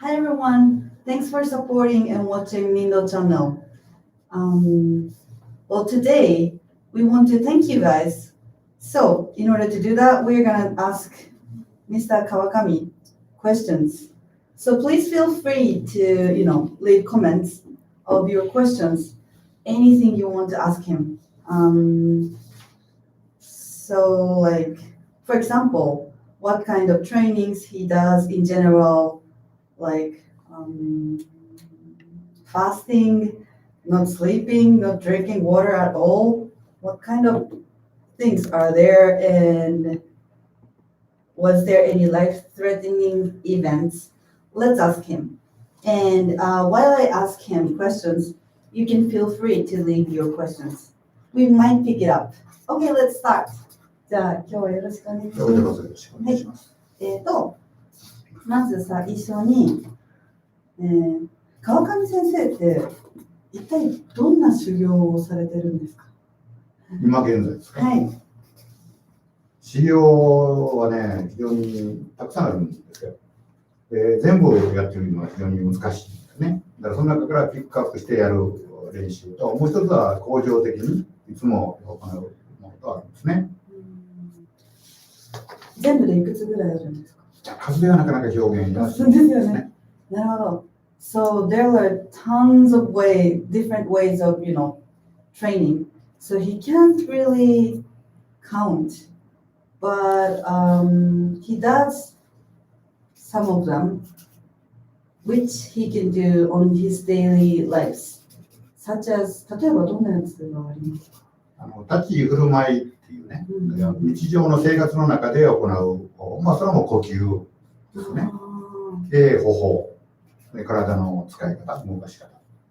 Hi everyone, thanks for supporting and watching Nindo channel. Well, today we want to thank you guys. So in order to do that, we're gonna ask Mr. Kawakami questions. So please feel free to, leave comments of your questions, anything you want to ask him. For example, what kind of trainings he does in general, like fasting, not sleeping, not drinking water at all. What kind of things are there, and was there any life-threatening events? Let's ask him. And while I ask him questions, you can feel free to leave your questions. We might pick it up. Okay, let's start. じゃあ今日はよろしくお願いします。よろしくお願いします。まず最初に、川上先生って一体どんな修行をされてるんですか？今現在ですか？はい。修行はね、非常にたくさんあるんですよ。全部やってみるのは非常に難しいんですね。だからその中からピックアップしてやる練習と、もう一つは恒常的にいつも行うものとあるんですね。全部でいくつぐらいあるんですか？数ではなかなか表現がそうですよね。なるほど。So there are tons of different ways of, training. So he can't really count, but he does some of them, which he can do on his daily lives, such as 例えばどんなやつがありますか？立ち振る舞いっていうね、日常の生活の中で行う、それはもう呼吸ですね。で、歩法、体の使い方、動かし方。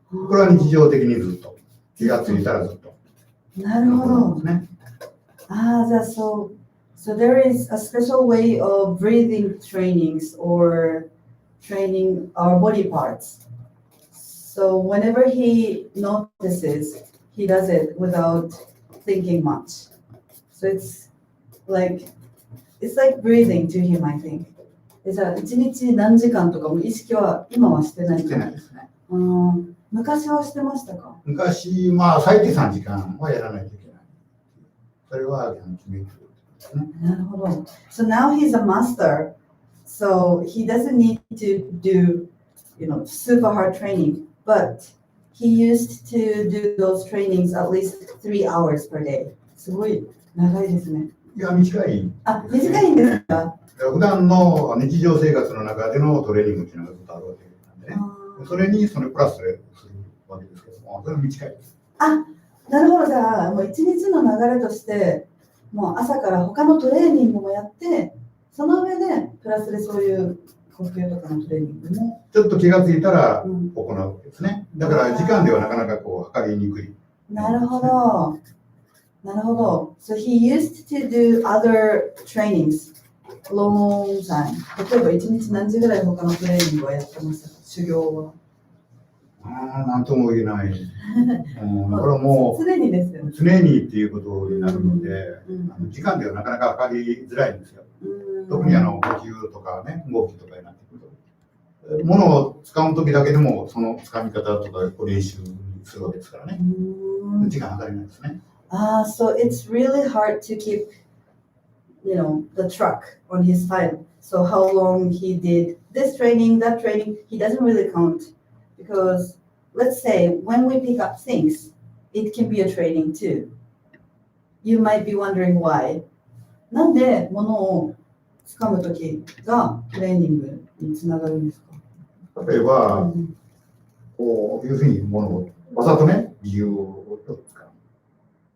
これは日常的にずっと、気がついたらずっと。なるほど。じゃあSo there is a special way of breathing trainings or training our body parts. So whenever he notices, he does it without thinking much. So it's like breathing to him, I think. じゃあ一日何時間とかも意識は今はしてない？してないですね。昔はしてましたか？昔、最低3時間はやらないといけない。それは決めてる。なるほど。So now he's a master. So he doesn't need to do, super hard training, but he used to do those trainings at least 3 hours per day. すごい長いですね。いや、短い。短いんですか？普段の日常生活の中でのトレーニングっていうのがずっとあるわけなんでね。それにプラスするわけですけども、それは短いです。なるほど。じゃあもう一日の流れとして、もう朝から他のトレーニングもやって、その上でプラスでそういう呼吸とかのトレーニングもちょっと気がついたら行うわけですね。だから時間ではなかなか測りにくい。なるほど。なるほど。So he used to do other trainings long time. 例えば一日何時ぐらい他のトレーニングをやってましたか？修行は。なんとも言えない。これはもう常にですよね。常にっていうことになるので、時間ではなかなか測りづらいんですよ。特に呼吸とかね、動きとかになってくると。物を使う時だけでもその掴み方とか練習するわけですからね。時間測れないですね。So it's really hard to keep, the track on his time. So how long he did this training, that training, he doesn't really count. Because let's say when we pick up things, it can be a training too. You might be wondering why. なんで物を掴むときがトレーニングにつながるんですか？例えば、こういうふうに物をわざとね、理由を使う。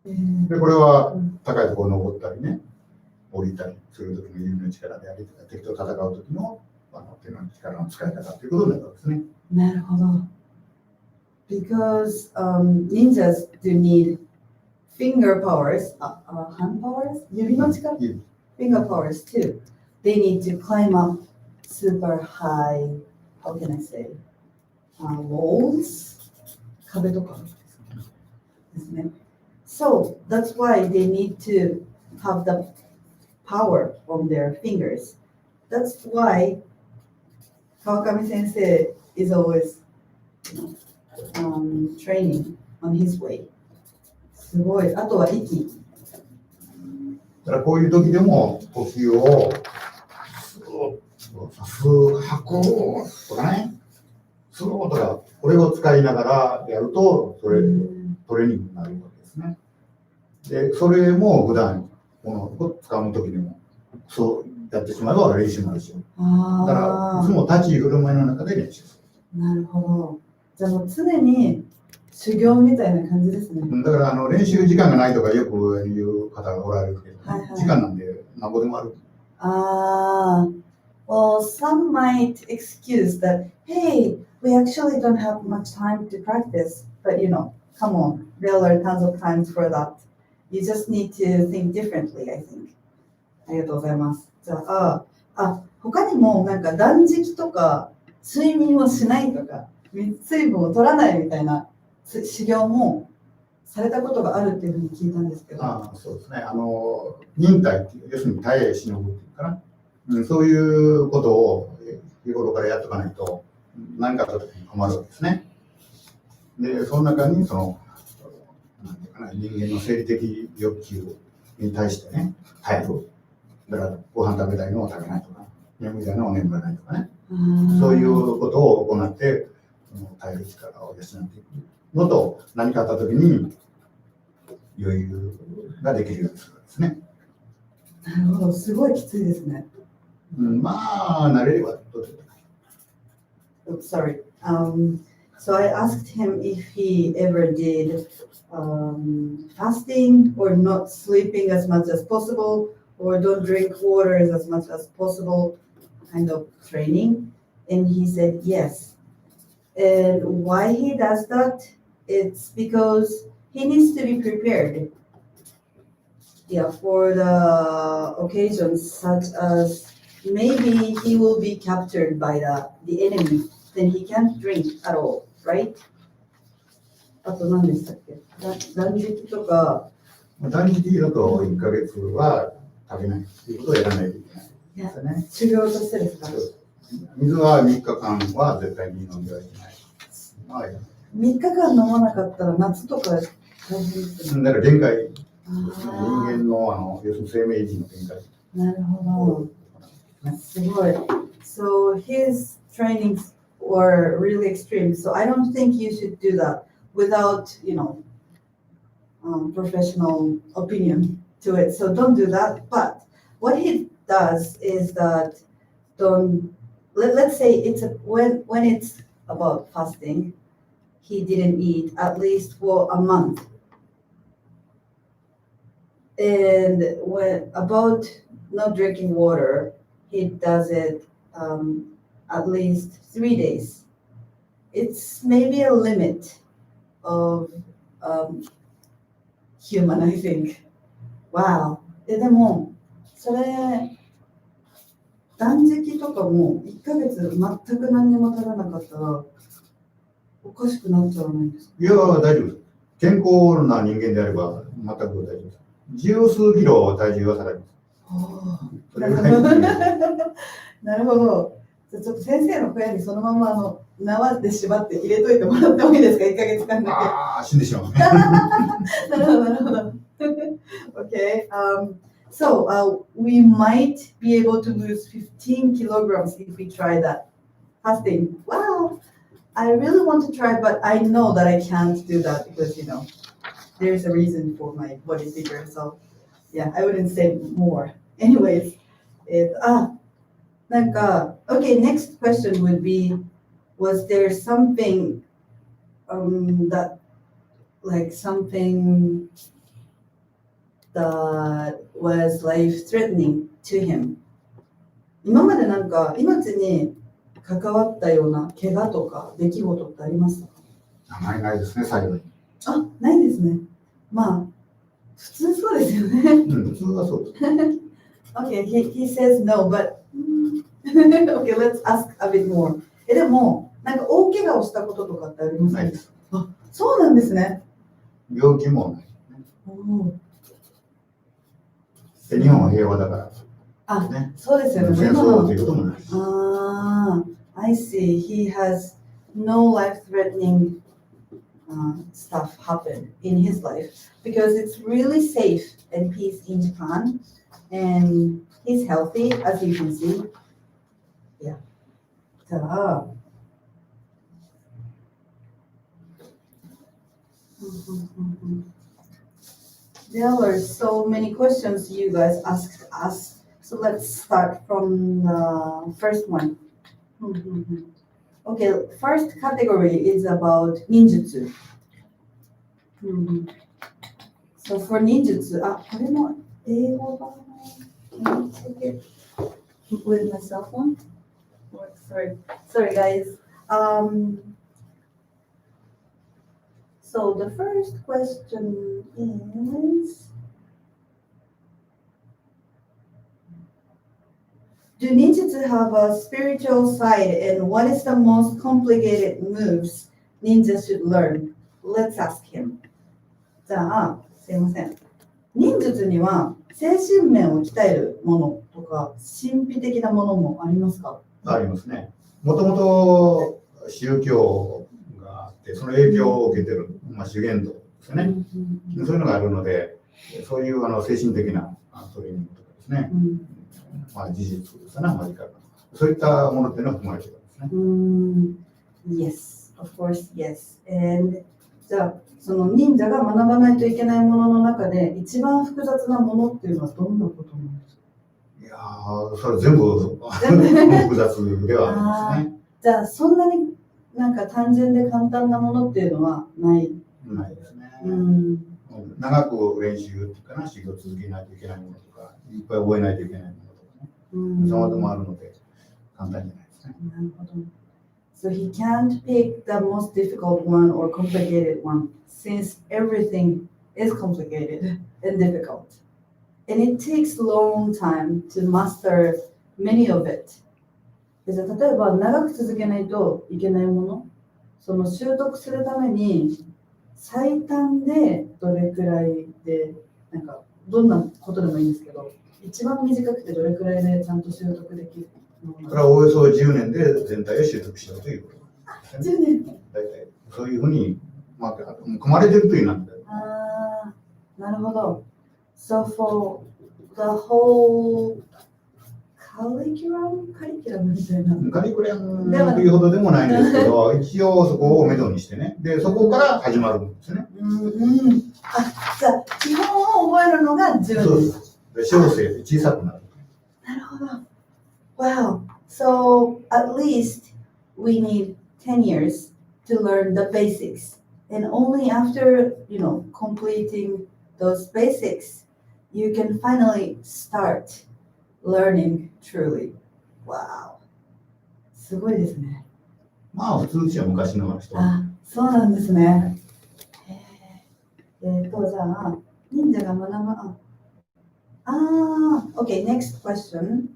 で、これは高いところに登ったりね、降りたりするときの指の力であり、敵と戦うときの手の力の使い方ということになるわけですね。なるほど。Because ninjas do need finger powers, hand powers, 指の力 finger powers too. They need to climb up super high, how can I say, walls? 壁とかですね。So that's why they need to have the power on their fingers. That's why Kawakami-Sensei is always training on his way. すごい。あとは息。だからこういう時でも呼吸を吐くとかね、そのことがこれを使いながらやるとそれトレーニングになるわけですね。で、それも普段このを使う時でもそうやってしまえば練習になるし、だからいつも立ち振る舞いの中で練習する。なるほど。じゃあもう常に修行みたいな感じですね。だから練習時間がないとかよく言う方がおられるけど、時間なんで何ぼでもある。Well, some might excuse that, hey, we actually don't have much time to practice. But come on, there are tons of times for that. You just need to think differently, I think. ありがとうございます。じゃあ、他にもなんか断食とか睡眠をしないとか水分を取らないみたいな修行もされたことがあるっていうふうに聞いたんですけど。そうですね。忍耐っていう、要するに耐え忍ぶっていうかな、そういうことを日頃からやっとかないと何かあった時に困るわけですね。で、その中になんていうかな、人間の生理的欲求に対してね、耐える。だからご飯食べたいのを食べないとか、眠りたいのを眠らないとかね、そういうことを行って耐える力を養っていくのと、何かあった時に余裕ができるようにするんですね。なるほど、すごいきついですね。まあ、慣れればどうぞ。Sorry. So I asked him if he ever did fasting or not sleeping as much as possible or don't drink water as much as possible kind of training. And he said yes. And why he does that? It's because he needs to be prepared. Yeah, for the occasions such as maybe he will be captured by the enemy, then he can't drink at all, right? あと何でしたっけ？断食とか。断食だと1ヶ月は食べないっていうことをやらないといけないですよね。修行としてですか？水は3日間は絶対に飲んではいけない。3日間飲まなかったら夏とか大変ですね。だから限界ですね。人間の要するに生命維持の限界。なるほど。すごい。So his trainings were really extreme. So I don't think you should do that without, professional opinion to it. So don't do that. But what he does is that let's say when it's about fasting, he didn't eat at least for a month. And when about not drinking water, he does it at least 3 days. It's maybe a limit of human, I think. Wow. でもそれ断食とかも1ヶ月全く何にも食べなかったらおかしくなっちゃわないんですか？いや、大丈夫です。健康な人間であれば全く大丈夫です。十数キロ体重は下がります。なるほど。じゃあちょっと先生の小屋にそのまま縄で縛って入れといてもらってもいいですか？1ヶ月間だけ。ああ、死んでしまう。なるほど、なるほど。Okay. So we might be able to lose 15 kilograms if we try that. Fasting. Wow. I really want to try, but I know that I can't do that because, there's a reason for my body figure. So, yeah, I wouldn't say more. Anyways, okay, next question would be, was there something something that was life-threatening to him? 今まで命に関わったような怪我とか出来事ってありましたか？あまりないですね、幸い。ないですね。まあ、普通そうですよね。普通はそうです。Okay, he says no, but okay, let's ask a bit more. でも、大怪我をしたこととかってありますか？ないです。そうなんですね。病気もない。日本は平和だから。そうですよね。戦争ということもない。I see. He has no life-threatening stuff happen in his life because it's really safe and peace in Japan, and he's healthy, as you can see. Yeah. Ta-da. There were so many questions you guys asked us. So let's start from the first one. Okay, first category is about ninjutsu. So for ninjutsu, これも英語版 Can I take it with my cell phone? Sorry guys. So the first question is, do ninjutsu have a spiritual side, and what is the most complicated moves ninjas should learn? Let's ask him. じゃあ、すいません。忍術には精神面を鍛えるものとか神秘的なものもありますか？ありますね。もともと宗教があって、その影響を受けてる、修験道ですよね。そういうのがあるので、そういう精神的なトレーニングとかですね。事実ですね、マジカルな。そういったものっていうのは含まれてるんですね。Yes, of course, yes. And じゃあ、その忍者が学ばないといけないものの中で一番複雑なものっていうのはどんなことなんですか？いやー、それ全部複雑ではありますね。じゃあ、そんなになんか単純で簡単なものっていうのはない？ないですね。長く練習っていうかな、修行を続けないといけないものとか、いっぱい覚えないといけないものとかね。様々あるので、簡単じゃないですね。なるほど。So he can't pick the most difficult one or complicated one, since everything is complicated and difficult. And it takes a long time to master many of it. じゃあ例えば長く続けないといけないもの、その習得するために最短でどれくらいで、なんかどんなことでもいいんですけど、一番短くてどれくらいでちゃんと習得できる？それはおよそ10年で全体を習得しようということですね。10年。大体そういうふうに、組まれてるというなんだよ。なるほど。So for the whole curriculum みたいな。カリキュラムというほどでもないんですけど、一応そこを目処にしてね。で、そこから始まるんですね。じゃあ、基本を覚えるのが10年。そうです。小生で小さくなる。なるほど。Wow. So at least we need 10 years to learn the basics. And only after, completing those basics, you can finally start learning truly. Wow. すごいですね。まあ普通じゃ昔の人。そうなんですね。じゃあ、忍者が学ぶ、okay, next question.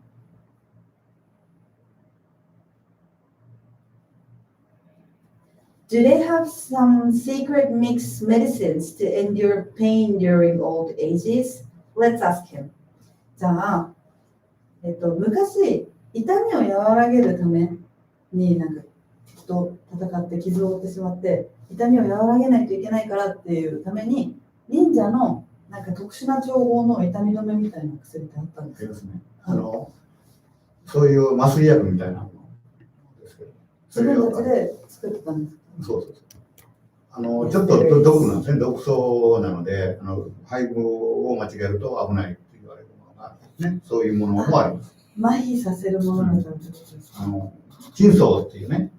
Do they have some secret mixed medicines to endure pain during old ages? Let's ask him. じゃあ、昔、痛みを和らげるためになんか敵と戦って傷を負ってしまって、痛みを和らげないといけないからっていうために、忍者のなんか特殊な調合の痛み止めみたいな薬ってあったんですか？ですね。そういう麻酔薬みたいなものですけど。自分たちで作ってたんですか？そう。ちょっと毒なんですね。毒素なので、配合を間違えると危ないと言われるものがあるんですね。そういうものもあります。麻痺させるものみたいなことですか？筋層っていうね、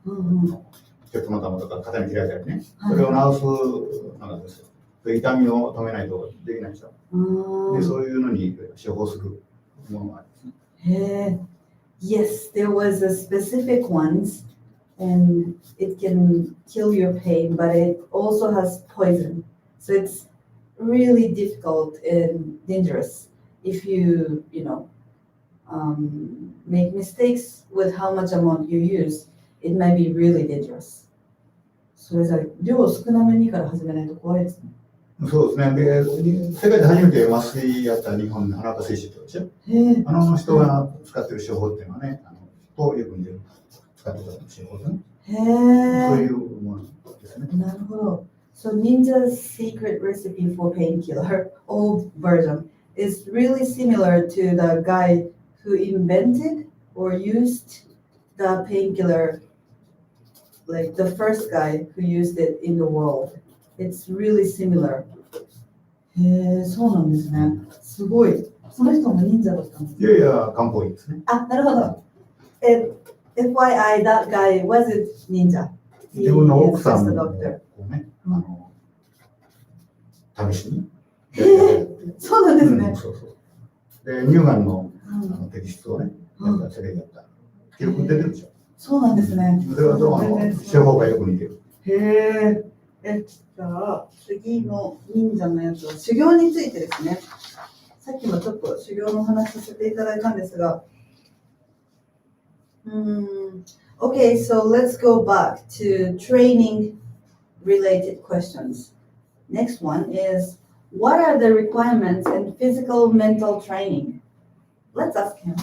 鉄の玉とか肩に開いたりね、それを治すのがですよ。痛みを止めないとできないでしょ。で、そういうのに処方するものがありますね。Yes, there was a specific ones, and it can kill your pain, but it also has poison. So it's really difficult and dangerous if you, make mistakes with how much amount you use. It might be really dangerous. それじゃ量少なめにから始めないと怖いですね。そうですね。で、世界で初めて麻酔やった日本の花田製紙ってことでしょ。あの人が使ってる処方っていうのはね、よく似てる。使使ってたかもしれません。へそういえ。うものですね。なるほど。So Ninja's secret recipe for painkiller, old version, is really similar to the guy who invented or used the painkiller, like the first guy who used it in the world. It's really similar. へえ、そうなんですね。すごい。その人も忍者だったんですね。いやいや、漢方医ですね。あ、なるほど。FYI, that guy wasn't ninja. 自分の奥さ He is ん just a も doctor. こうね、試しに。そうなんですね。そうそう。で、乳がんの摘出をね、やった、それやった。記録出てるでしょ。そうなんですね。それはどう処方がよく似てる。へえ。じゃあ、次の忍者のやつは修行についてですね。さっきもちょっと修行の話させていただいたんですが。Okay, so let's go back to training related questions. Next one is, what are the requirements in physical mental training? Let's ask him.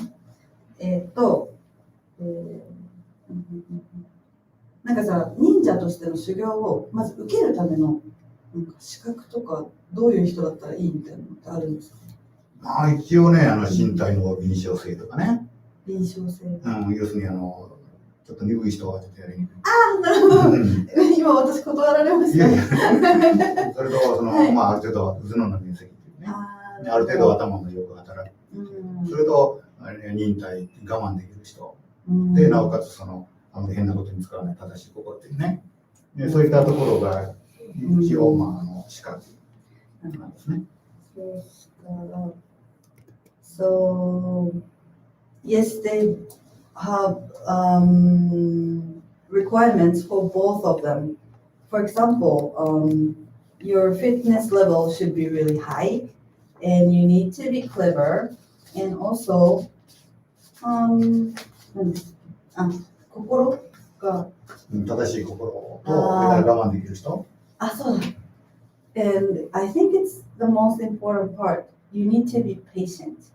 なんかさ、忍者としての修行をまず受けるためのなんか資格とか、どういう人だったらいいみたいなのってあるんですか？まあ一応ね、身体の敏捷性とかね。臨床性。要するにちょっと鈍い人はちょっとやりにくい。ああ、なるほど。今私断られました。いやいやそれとはいまあある程度は頭脳の面積っていうね。ある程度頭もよく働く。それと忍耐、我慢できる人。で、なおかつあまり変なことに使わない正しい心っていうね。でそういったところが一応資格なんですね。So, yes, they have requirements for both of them. For example, your fitness level should be really high, and you need to be clever, and also, 心が正しい心と、それから我慢できる人。あ、そうだ。And I think it's the most important part. You need to be patient.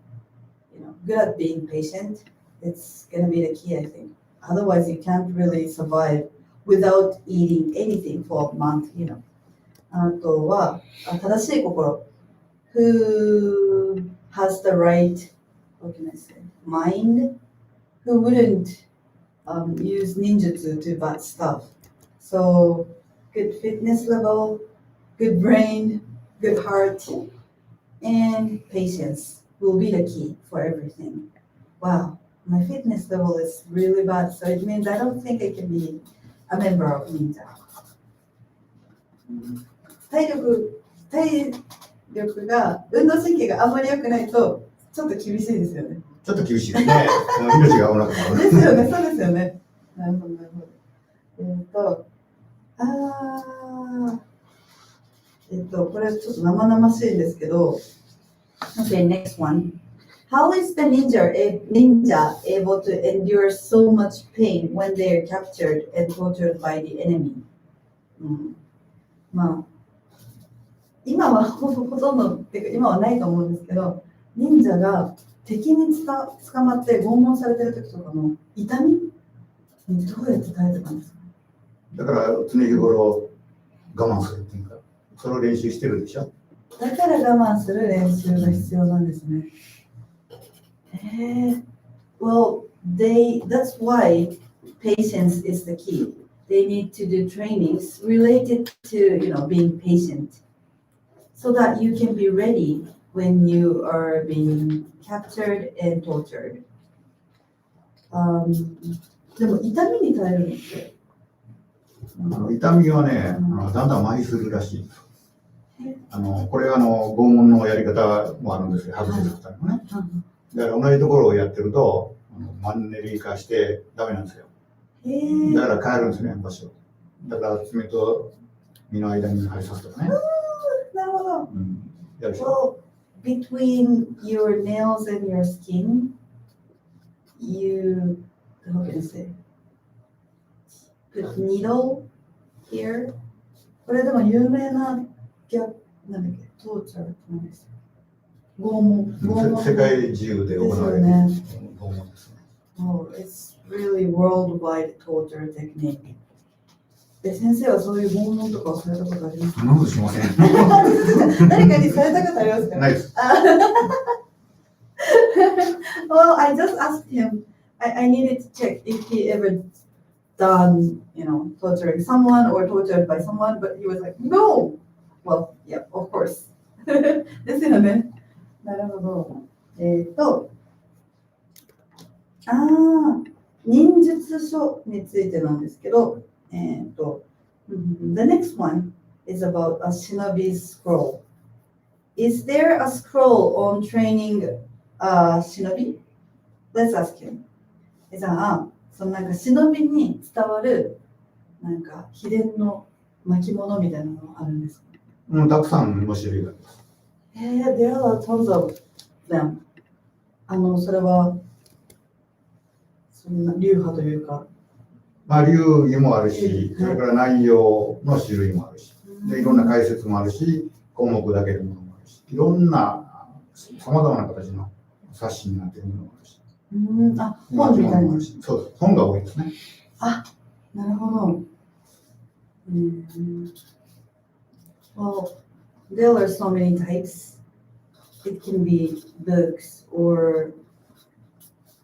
Good at being patient. It's going to be the key, I think. Otherwise, you can't really survive without eating anything for a month, あとは、正しい心。Who has the right, what can I say, mind? Who wouldn't use ninjutsu to bad stuff? So, good fitness level, good brain, good heart, and patience will be the key for everything. Wow, my fitness level is really bad, so it means I don't think I can be a member of Ninja. 体力が、運動神経があんまり良くないと、ちょっと厳しいですよね。ちょっと厳しいですね。命が危なくなる。ですよね、そうですよね。なるほど、なるほど。これちょっと生々しいんですけど。Okay, next one. How is the ninja able to endure so much pain when they are captured and tortured by the enemy? まあ、今はほとんどっていうか今はないと思うんですけど、忍者が敵に捕まって拷問されてる時とかの痛みにどうやって耐えてたんですか？だから常日頃我慢するっていうか、それを練習してるでしょ。だから我慢する練習が必要なんですね。Well, that's why patience is the key. They need to do trainings related to, being patient, so that you can be ready when you are being captured and tortured. でも痛みに耐えるのって。痛みはね、だんだん麻痺するらしい。これは拷問のやり方もあるんですよ、外せる方もね。だから同じところをやってると、マンネリ化してダメなんですよ。だから変えるんですね、場所。だから爪と身の間に針刺すとかね。なるほど。やるでしょ。Well, between your nails and your skin, how can I say? Put needle here. これでも有名ななんだっけ、トーチャーって何ですか？拷問。世界中で行われている拷問ですね。Oh, it's really worldwide torture technique. で、先生はそういう拷問とかをされたことありますか？そんなことしません。誰かにされたことありますか？ないです。Well, I just asked him. I needed to check if he ever done, torturing someone or tortured by someone, but he was like, no. Well, yeah, of course. ですよね。なるほど。忍術書についてなんですけど、The next one is about a shinobi's scroll. Is there a scroll on training a shinobi? Let's ask him. じゃあ、そのなんか忍びに伝わるなんか秘伝の巻物みたいなのがあるんですか？たくさんの種類があります。There are tons of them. それはそんな流派というか。流儀もあるし、それから内容の種類もあるし、でいろんな解説もあるし、項目だけのものもあるし、いろんなさまざまな形の冊子になっているものもあるし。本みたいな。そうです。本が多いですね。なるほど。Well, there are so many types. It can be books or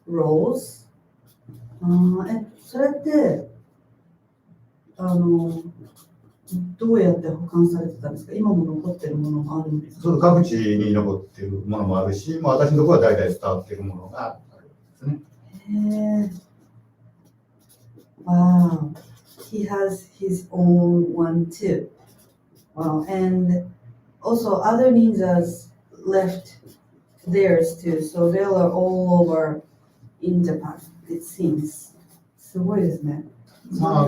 rolls. それってどうやって保管されてたんですか？今も残ってるものもあるんですか？そう各地に残っているものもあるし、私のところは代々伝わっているものがあるんですね。Wow, he has his own one too. Wow, and also other ninjas left theirs too, so they are all over in Japan, it seems. すごいですね。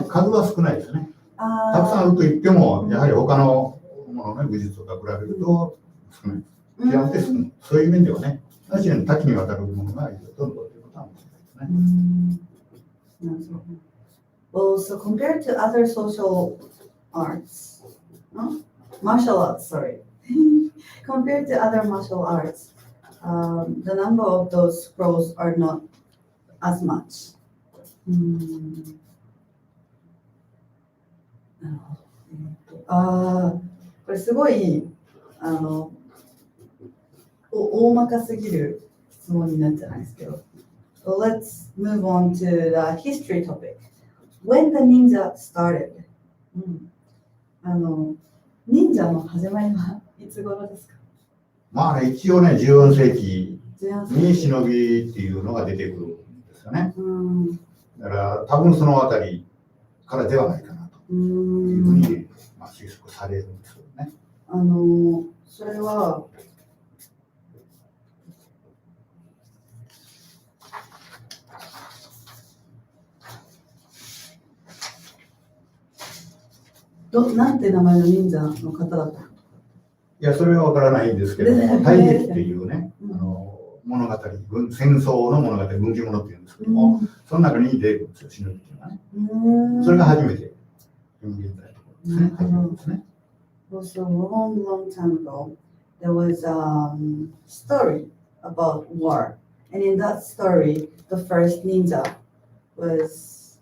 数は少ないですね。たくさんあると言っても、やはり他のものね、武術とか比べると少ない。極めて少ない。そういう面ではね、確かに多岐にわたるものがいるということはもしれないですね。Well, so compared to other social arts, martial arts, sorry. Compared to other martial arts, the number of those scrolls are not as much. これすごい大まかすぎる質問になっちゃうんですけど。So let's move on to the history topic. When the ninja started. 忍者の始まりはいつ頃ですか？一応ね、14世紀に忍びっていうのが出てくるんですよね。だから多分そのあたりからではないかなというふうに推測されるんですよね。それはなんて名前の忍者の方だった？いや、それはわからないんですけども、大劇っていうね、物語、戦争の物語、軍記物っていうんですけども、その中に出るんですよ、忍びっていうのはね。それが初めて、現在のところですね。初めてですね。So long time ago, there was a story about war, and in that story, the first ninja was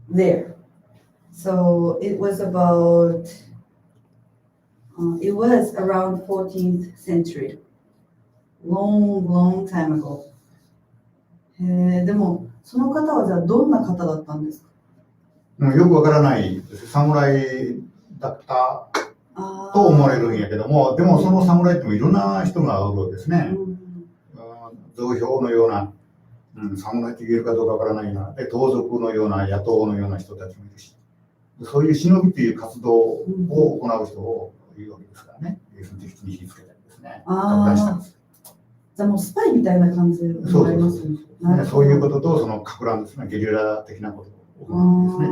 there. So it was around 14th century, long time ago. でもその方はじゃあどんな方だったんですか？よくわからないです。侍だったと思われるんやけども、でもその侍ってもいろんな人がおるわけですね。造票のような、侍って言えるかどうかわからないような、で盗賊のような野党のような人たちもいるし、そういう忍びという活動を行う人を言うわけですからね。敵に火つけたりですね。じゃあもうスパイみたいな感じで思いますね。そういうこととそのか乱ですね、ゲリラ的なことを行うんですね。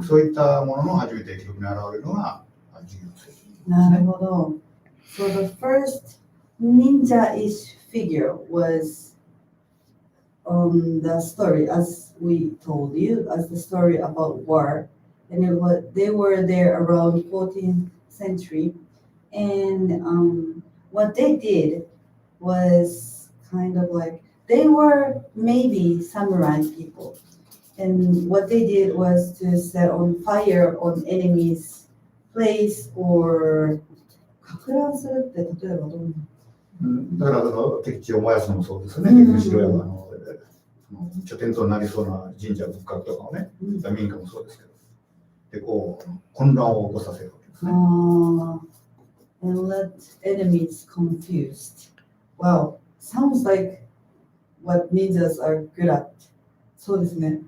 そういったものの初めて記録に現れるのが14世紀。なるほど。So the first ninja-ish figure was the story, as we told you, as the story about war, and they were there around 14th century, and what they did was kind of like, they were maybe samurai people. And what they did was to set on fire on enemy's place or かく乱するって例えばどういうの？だから敵地を燃やすのもそうですよね。うん敵の城や拠点となりそうな神社仏閣とかをね、民家もそうですけど、でこう混乱を起こさせるわけですね。And let enemies confused. Wow, sounds like what ninjas are good at. そうですね。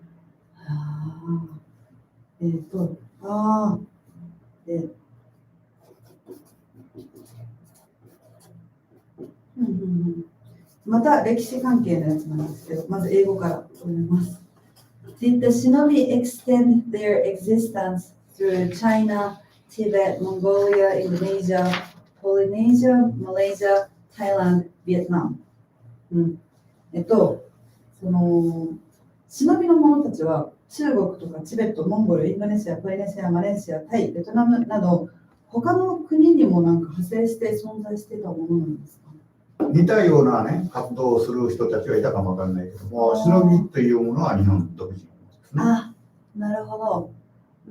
また歴史関係のやつなんですけど、まず英語から読みます。Did the shinobi extend their existence through China, Tibet, Mongolia, Indonesia, Polynesia, Malaysia, Thailand, Vietnam? その忍びの者たちは中国とかチベット、モンゴル、インドネシア、ポリネシア、マレーシア、タイ、ベトナムなど他の国にもなんか派生して存在してたものなんですか？似たようなね、活動をする人たちはいたかもわからないけども、忍びというものは日本独自のものですね。あ、なるほど。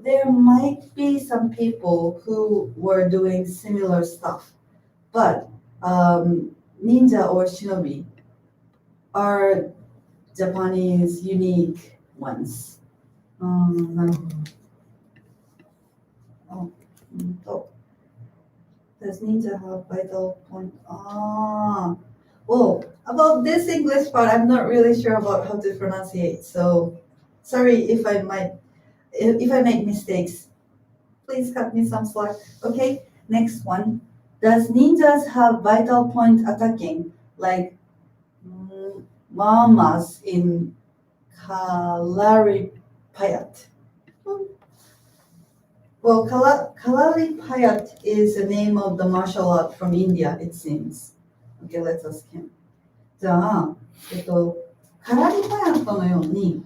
There might be some people who were doing similar stuff, but ninja or shinobi are Japanese unique ones. なるほど。Does ninja have vital point? Well, about this English part, I'm not really sure about how to pronunciate. So, sorry if I make mistakes. Please cut me some slack. Okay, next one. Does ninjas have vital point attacking like mamas in Kalaripayat? Well, Kalaripayat is the name of the martial art from India, it seems. Okay, let's ask him. じゃあ、カラリパヤットのように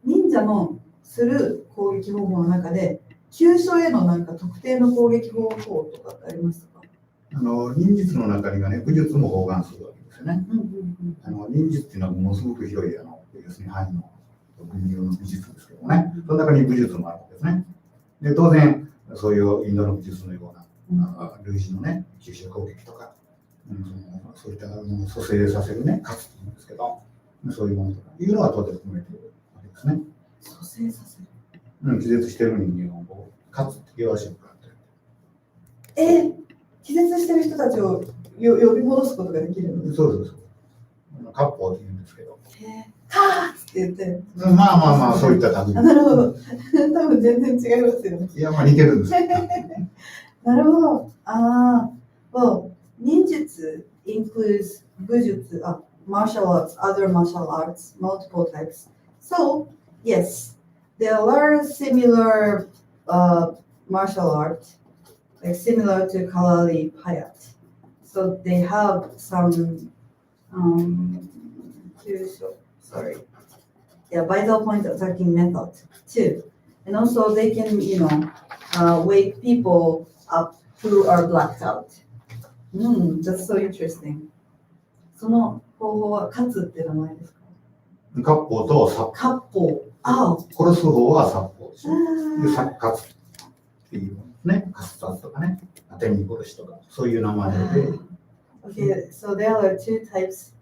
忍者のする攻撃方法の中で急所へのなんか特定の攻撃方法とかってありますか？忍術の中にはね、武術も包含するわけですよね。忍術っていうのはものすごく広い要するに範囲の分業の武術ですけどもね、その中に武術もあるわけですね。で当然そういうインドの武術のような類似のね、急所攻撃とか、そういった蘇生させるね、勝つっていうんですけど、そういうものとかいうのは当然含めているわけですね。蘇生させる。気絶している人間をこう勝つって弱しを食らってる。気絶している人たちを呼び戻すことができるの？そう。割烹って言うんですけど。はぁって言って。まあ、そういった感じ。なるほど。多分全然違いますよね。いや、まあ似てるんです。なるほど。Well, ninjutsu includes bujutsu, martial arts, other martial arts, multiple types. So, yes, there are similar martial arts, like similar to Kalari Payat. So they have some vital point attacking method too. And also they can, wake people up who are blacked out. That's so interesting. その方法は勝つって名前ですか？割烹と殺法。割烹。殺す方は殺法ですよ。で、勝つっていうね、勝つとかね、当てに殺しとか、そういう名前で。Okay, so there are two types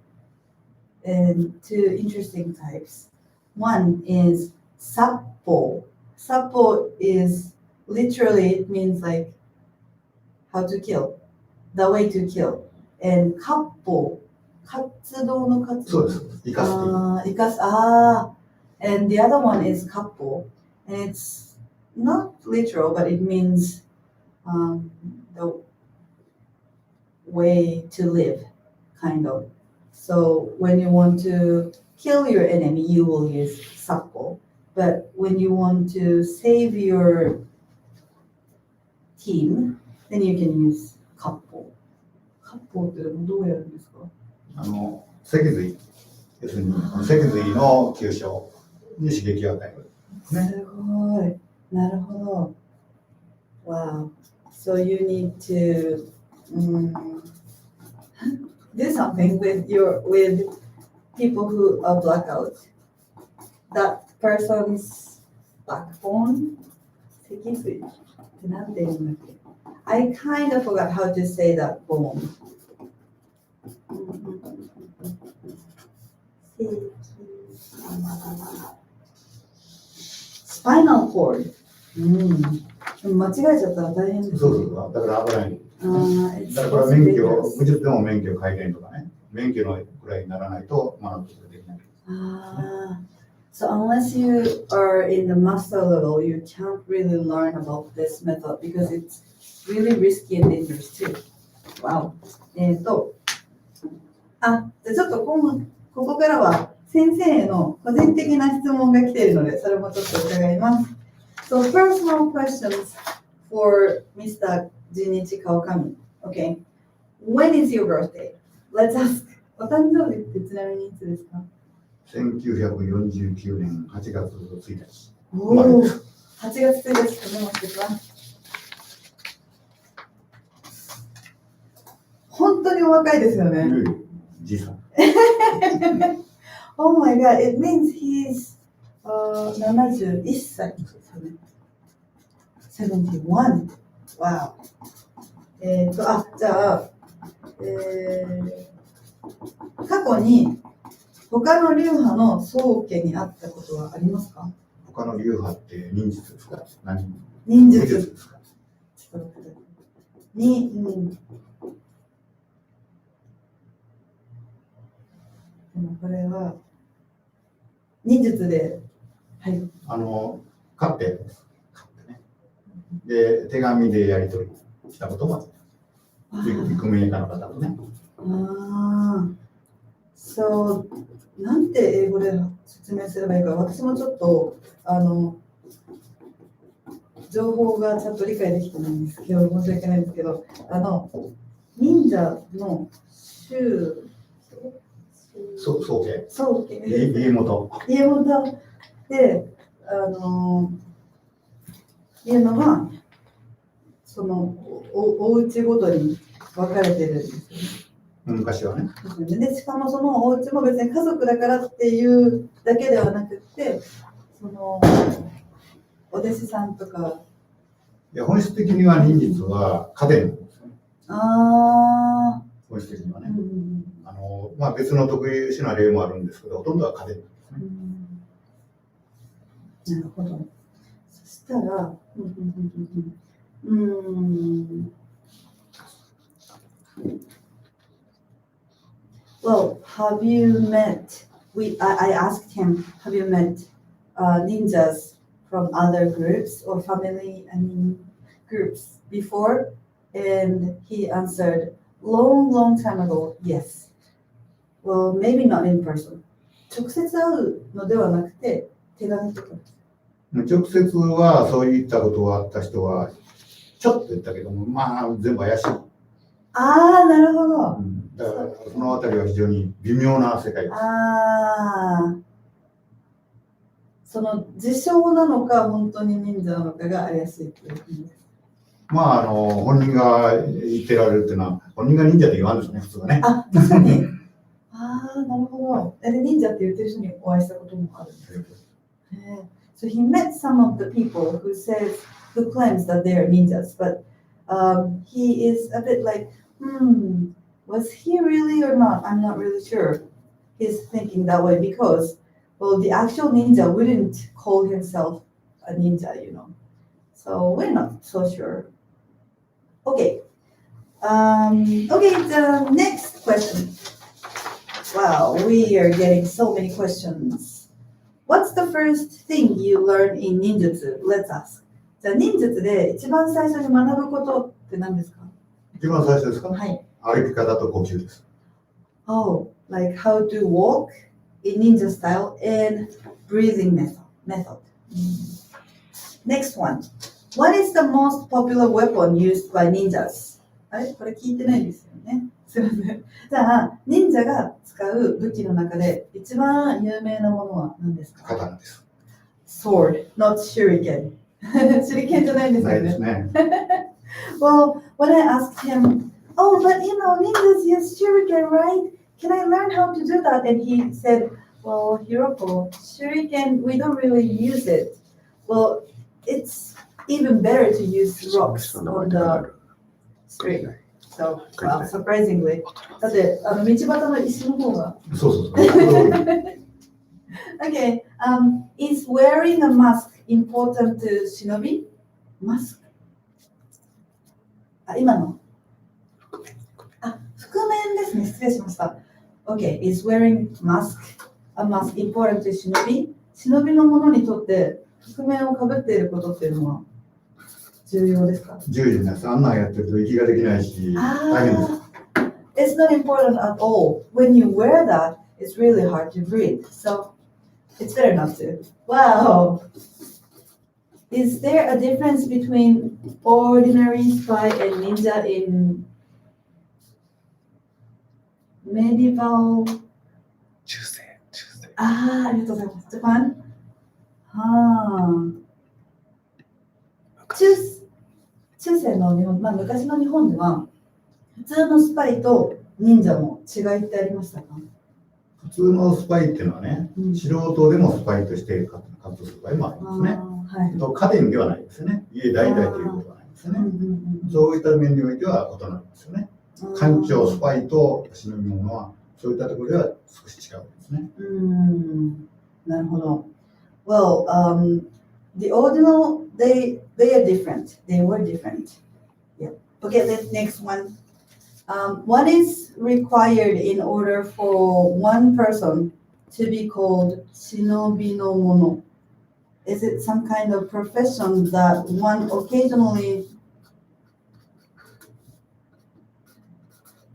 and two interesting types. One is sappo. Sappo is literally, it means like how to kill, the way to kill. And kappo, 活動の活動。そうです。生かすという。生かす。And the other one is kappo. And it's not literal, but it means the way to live, kind of. So when you want to kill your enemy, you will use sappo. But when you want to save your team, then you can use kappo. Kappo ってどうやるんですか？脊髄、要するに脊髄の急所に刺激を与える。すごい。なるほど。Wow. So you need to do something with people who are blackout. That person's backbone. 脊髄ってなんて言うんだっけ? I kind of forgot how to say that bone. Spinal cord. 間違えちゃったら大変です。そうそう、だから危ない。だから武術でも免許改伝とかね、免許のくらいにならないと学ぶことができない。So unless you are in the master level, you can't really learn about this method because it's really risky and dangerous too. Wow. じゃあちょっとここからは先生への個人的な質問が来ているので、それもちょっと伺います。So personal questions for Mr. Jinichi Kawakami. Okay. When is your birthday? Let's ask. お誕生日ってちなみにいつですか？1949年8月1日。おお、8月1日とメモしてきます。本当にお若いですよね。じいさん。Oh my god, it means he's 71歳ですよね。71. Wow. じゃあ、過去に他の流派の宗家に会ったことはありますか？他の流派って忍術ですか？忍術ですか？でもこれは忍術で、はい。勝ってね。で、手紙でやり取りしたことも育名家の方とね。So なんて英語で説明すればいいか、私もちょっと情報がちゃんと理解できてないんですけど、申し訳ないんですけど、忍者の宗家家元でいうのがそのお家ごとに分かれてるんですよね。昔はね。でしかもそのお家も別に家族だからっていうだけではなくて、そのお弟子さんとか。いや、本質的には忍術は家電なんですよね。本質的にはね。別の特殊な例もあるんですけど、ほとんどは家電なんですね。なるほど。そしたら、Well, have you met? I asked him, have you met ninjas from other groups or family? Groups before, and he answered, long time ago, yes. Well, maybe not in person. 直接会うのではなくて手紙とか。直接はそういったことがあった人はちょっと言ったけども、全部怪しい。なるほど。だからそのあたりは非常に微妙な世界です。その自称なのか本当に忍者なのかが怪しいっていう感じです。本人が言ってられるっていうのは本人が忍者って言わんですね、普通はね。確かに。なるほど。で、忍者って言ってる人にお会いしたこともあるんです。So he met some of the people who claims that they are ninjas, but he is a bit like, was he really or not? I'm not really sure. He's thinking that way because, well, the actual ninja wouldn't call himself a ninja, So we're not so sure. Okay. The next question. Wow, we are getting so many questions. What's the first thing you learn in ninjutsu? Let's ask. じゃあ忍術で一番最初に学ぶことって何ですか？一番最初ですか？はい。歩き方と呼吸です。Like how to walk in ninja style and breathing method. Next one. What is the most popular weapon used by ninjas? これ聞いてないですよね。すいません。じゃあ、忍者が使う武器の中で一番有名なものは何ですか？刀です。Sword, not shuriken. 手裏剣じゃないんですよね。ないですね。Well, when I asked him oh, but ninjas use shuriken, right? Can I learn how to do that? And he said, well, Hiroko, shuriken, we don't really use it. Well, it's even better to use rocks on the street. So, well, surprisingly. だって、道端の石の方が。そうそうそう。Okay, is wearing a mask important to shinobi? Mask? 今の覆面ですね。失礼しました。Okay, is wearing a mask important to shinobi? 忍びの者にとって覆面をかぶっていることっていうのは重要ですか？重要です。あんなんやってると息ができないし、大変です。It's not important at all. When you wear that, it's really hard to breathe. So it's better not to. Wow. Is there a difference between ordinary spy and ninja in medieval? 中世。ありがとうございます。Japan? 中世の日本、昔の日本では普通のスパイと忍者の違いってありましたか？普通のスパイっていうのはね、素人でもスパイとして活動する場合もありますね。家電ではないですよね。家代々ということはないですよね。そういった面においては異なるんですよね。艦長、スパイと忍び物はそういったところでは少し違うんですね。なるほど。Well, the ordinal, they are different. They were different. Yeah. Okay, the next one. What is required in order for one person to be called shinobi no mono? Is it some kind of profession that one occasionally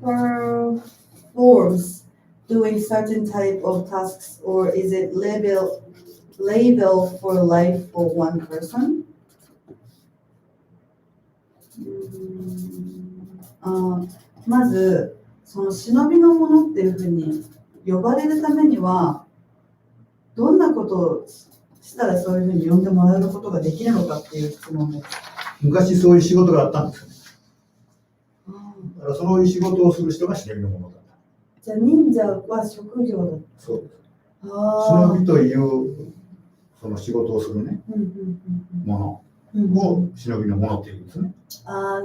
performs doing certain type of tasks, or is it label for life for one person? まずその忍びの者っていうふうに呼ばれるためにはどんなことをしたらそういうふうに呼んでもらえることができるのかっていう質問です。昔そういう仕事があったんですよね。だからそういう仕事をする人が忍びの者だった。じゃあ忍者は職業だった。そうです。忍びというその仕事をするね、ものを忍びの者っていうんですね。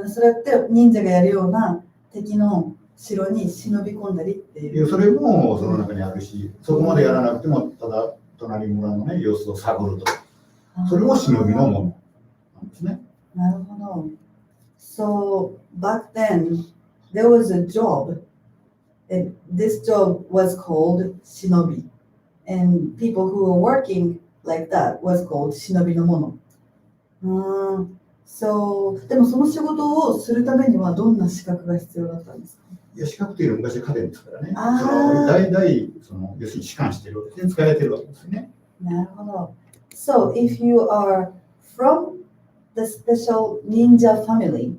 それって忍者がやるような敵の城に忍び込んだりっていう。それもその中にあるし、そこまでやらなくてもただ隣村のね様子を探ると、それも忍びのものなんですね。なるほど。So back then there was a job, and this job was called shinobi, and people who were working like that was called 忍びの者。でもその仕事をするためにはどんな資格が必要だったんですか？いや、資格というのは昔は家電ですからね。代々要するに士官しているわけで使えているわけですね。なるほど。So if you are from the special ninja family,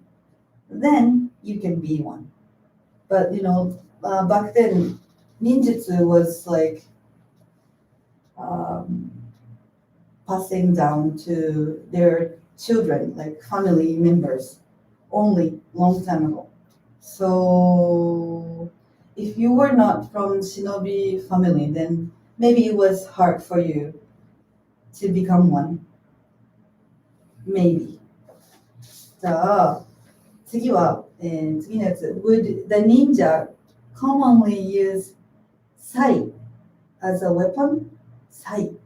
then you can be one. But back then, ninjutsu was like passing down to their children, like family members, only long time ago. So if you were not from shinobi family, then maybe it was hard for you to become one. Maybe. じゃあ次のやつ。Would the ninja commonly use sai as a weapon? Sai.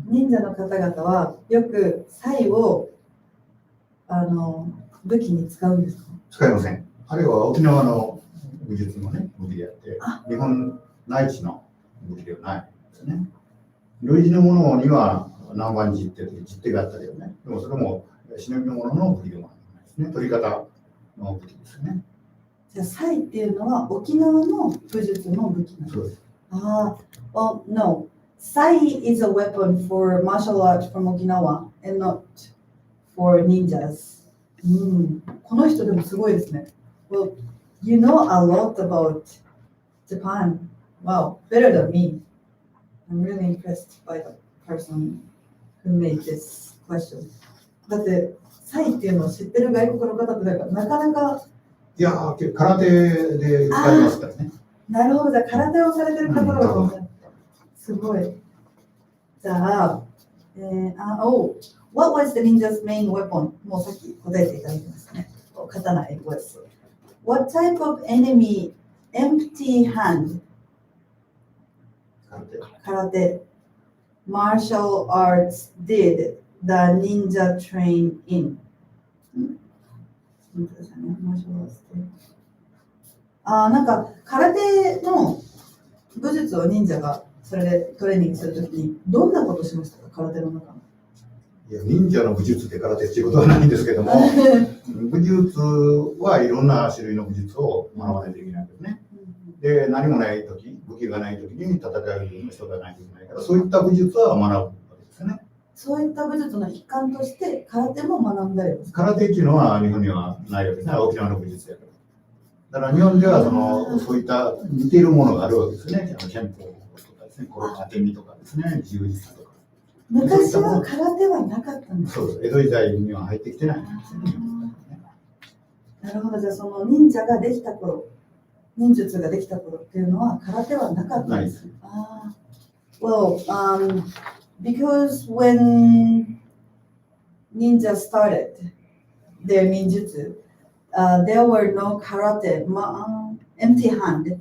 忍者の方々はよくサイを武器に使うんですか？使いません。あれは沖縄の武術のね武器であって、日本内地の武器ではないですね。類似のものには南蛮実手という実手があったりよね。でもそれも忍びのものの武器でもないですね。取り方の武器ですね。じゃあサイっていうのは沖縄の武術の武器なんです。そうです。Well, no. Sai is a weapon for martial arts from Okinawa and not for ninjas. この人でもすごいですね。Well, you know a lot about Japan. Wow, better than me. I'm really impressed by the person who made this question. だって、サイっていうのを知ってる外国の方ってなかなかいや、空手で使いますからね。なるほど、じゃあ空手をされてる方だと思う。すごい。じゃあ、What was the ninja's main weapon? もうさっき答えていただきましたね。刀 it was. What type of enemy empty hand? 空手。Martial arts did the ninja train in? なんか空手の武術を忍者がそれでトレーニングするときにどんなことしましたか、空手の中の。いや、忍者の武術で空手っていうことはないんですけども、武術はいろんな種類の武術を学ばないといけないんですね。で、何もないとき、武器がないときに戦う人がないといけないから、そういった武術は学ぶわけですよね。そういった武術の一環として空手も学んだりですか。空手っていうのは日本にはないわけですね。沖縄の武術やから。だから日本ではそういった似ているものがあるわけですね。憲法とかですね、これ当て身とかですね、十字とか。昔は空手はなかったんです。そうです。江戸時代には入ってきてないんですよね。なるほど。じゃあその忍者ができた頃、忍術ができた頃っていうのは空手はなかったんです。Well, because when ninja started their ninjutsu, there were no karate, empty hand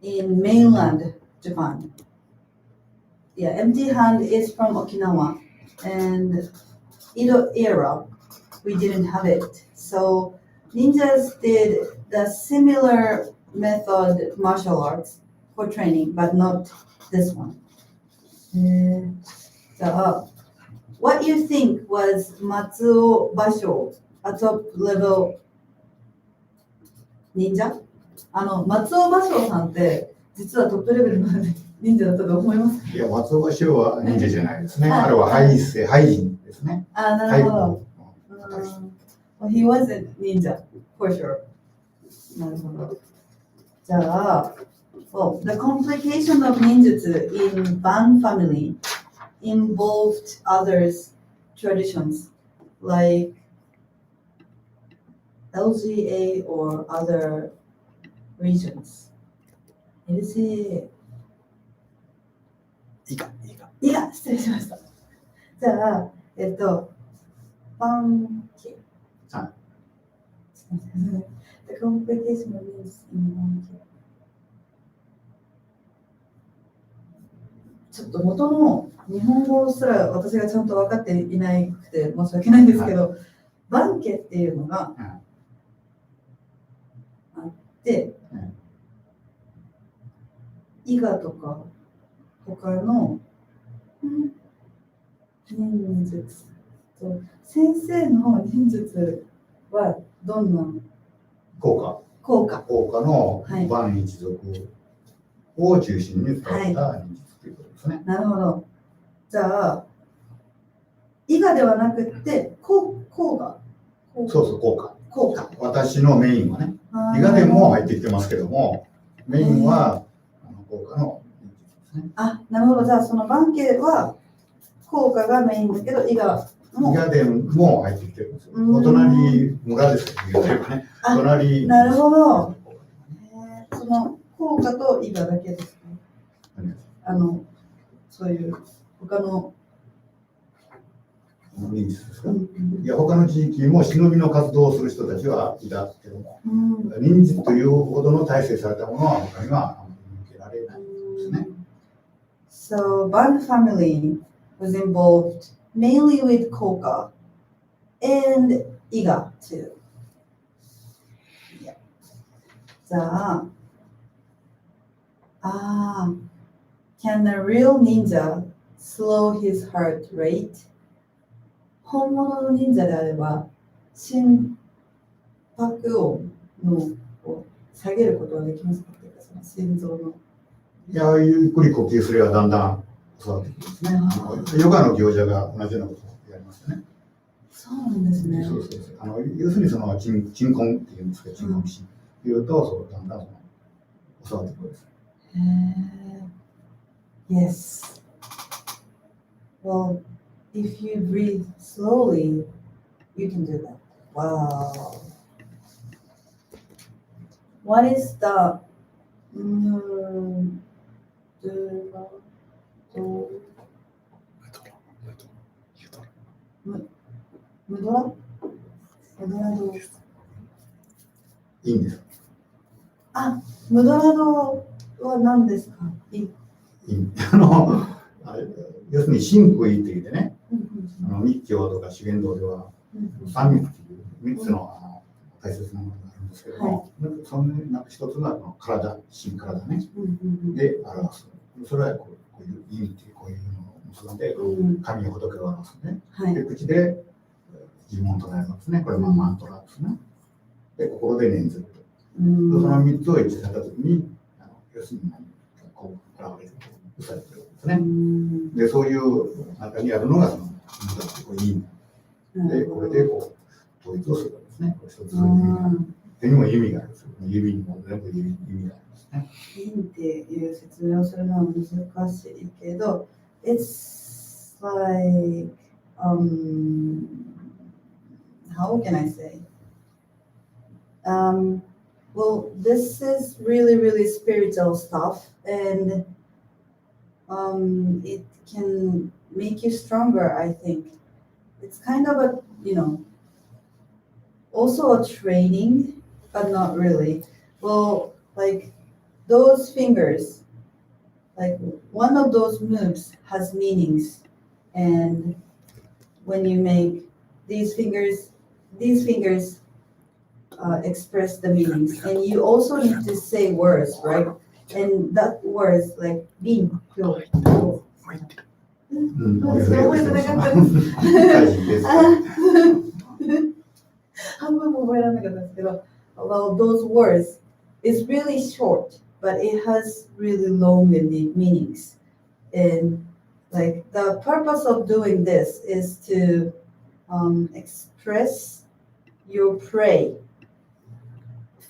in mainland Japan. Yeah, empty hand is from Okinawa, and Edo era, we didn't have it. So ninjas did the similar method martial arts for training, but not this one. So, what do you think was Matsuo Basho, a top level ninja? 松尾芭蕉さんって実はトップレベルの忍者だったと思いますか。いや、松尾芭蕉は忍者じゃないですね。あれは廃人ですね。なるほど。Well, he wasn't ninja, for sure. なるほど。じゃあ、well, the complication of ninjutsu in Ban family involved others' traditions, like LGA or other regions. LGA。いいが、失礼しました。じゃあ、バンケ。はい。The complication of this in バンケ。ちょっと元の日本語すら私がちゃんと分かっていなくて申し訳ないんですけど、はい、バンケっていうのがあって、伊賀とか他の忍術と先生の忍術はどんな効果のバン一族を中心に使った忍術ということですね。なるほど。じゃあ伊賀ではなくて効果。そうそう、効果。私のメインはね、伊賀でも入ってきてますけども、メインは効果の忍術ですね。あ、なるほど。じゃあそのバンケは効果がメインだけど、伊賀でも入ってきてるんですよ。お隣村ですけどね。隣。なるほど。その効果と伊賀だけですね。そういう他の忍術ですか。いや、他の地域も忍びの活動をする人たちはいたけども、忍術というほどの体制されたものは他には受けられないですね。So, Ban family was involved mainly with Koga and Iga too. Yeah. じゃあ、can a real ninja slow his heart rate? 本物の忍者であれば心拍音を下げることはできますか。その心臓の。いや、ゆっくり呼吸すればだんだん育ってきますね。ヨガの行者が同じようなことをやりますね。そうなんですね。そう。要するにその鎮魂っていうんですけど、鎮魂心というと、そうだんだん育ってくるんです。Yes. Well, if you breathe slowly, you can do that. Wow. What is the mm, do- do-ムドラドいいんです。ムドラドは何ですか？いいあれ要するに真空って言ってね、密教とか修験道では三密っていう三つの大切なものがあるんですけども、その中一つがこの体、真体ね、で表す。それはこういう意味っていうこういうのを結んで、神を仏を表すね。で口で呪文となりますね。これはマントラですね。で心で念ずると。その三つを一致させたときに、要するにこう現れるとされてるんですね。でそういう中にあるのがその意味で、これでこう統一をするんですね。これ一つ意味が手にも意味があるんですよ。指にも全部意味があるんですね。意味っていう説明をするのは難しいけど、it's like how can I say? Well, this is really spiritual stuff, and it can make you stronger, I think. It's kind of a, also a training, but not really. Well, like those fingers, like one of those moves has meanings, and when you make these fingers express the meanings, and you also need to say words, right? And that words like bin, pyo, pyo. 半分も覚えられなかったんですけど、well, those words is really short, but it has really long and deep meanings. And like the purpose of doing this is to express your prayer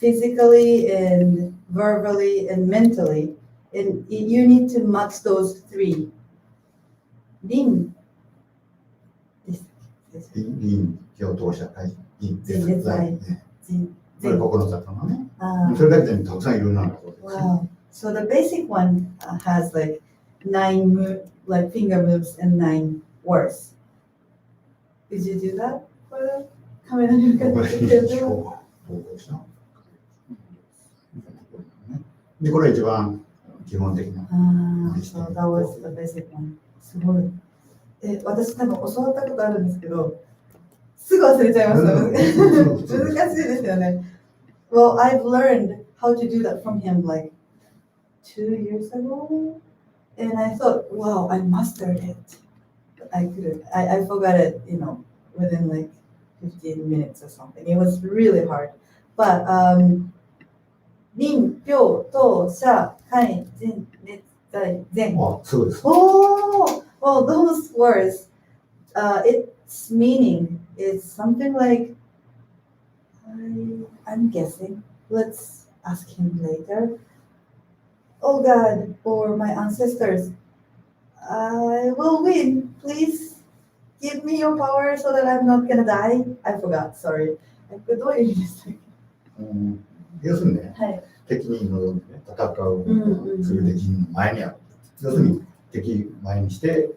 physically and verbally and mentally, and you need to match those three. Rin. 教頭者会議前列祭。これ9つだったのね。それだけでたくさんいろんなの。Wow. So the basic one has like 9 like finger moves and 9 words. Did you do that? カメラに向かって言ってると。で、これが一番基本的な。So that was the basic one. すごい。私多分教わったことあるんですけど、すぐ忘れちゃいました。難しいですよね。Well, I've learned how to do that from him like 2 years ago, and I thought, wow, I mastered it. But I couldn't. I forgot it, within like 15 minutes or something. It was really hard. But 臨、病、当、社、会、人、熱、在、前。そうです。Well, those words, its meaning is something like, I'm guessing. Let's ask him later. Oh God, or my ancestors, I will win. Please give me your power so that I'm not gonna die. I forgot, sorry. どういう意味でしたっけ？要するにね、敵に臨んで、戦うする敵の前にある。要するに敵前にして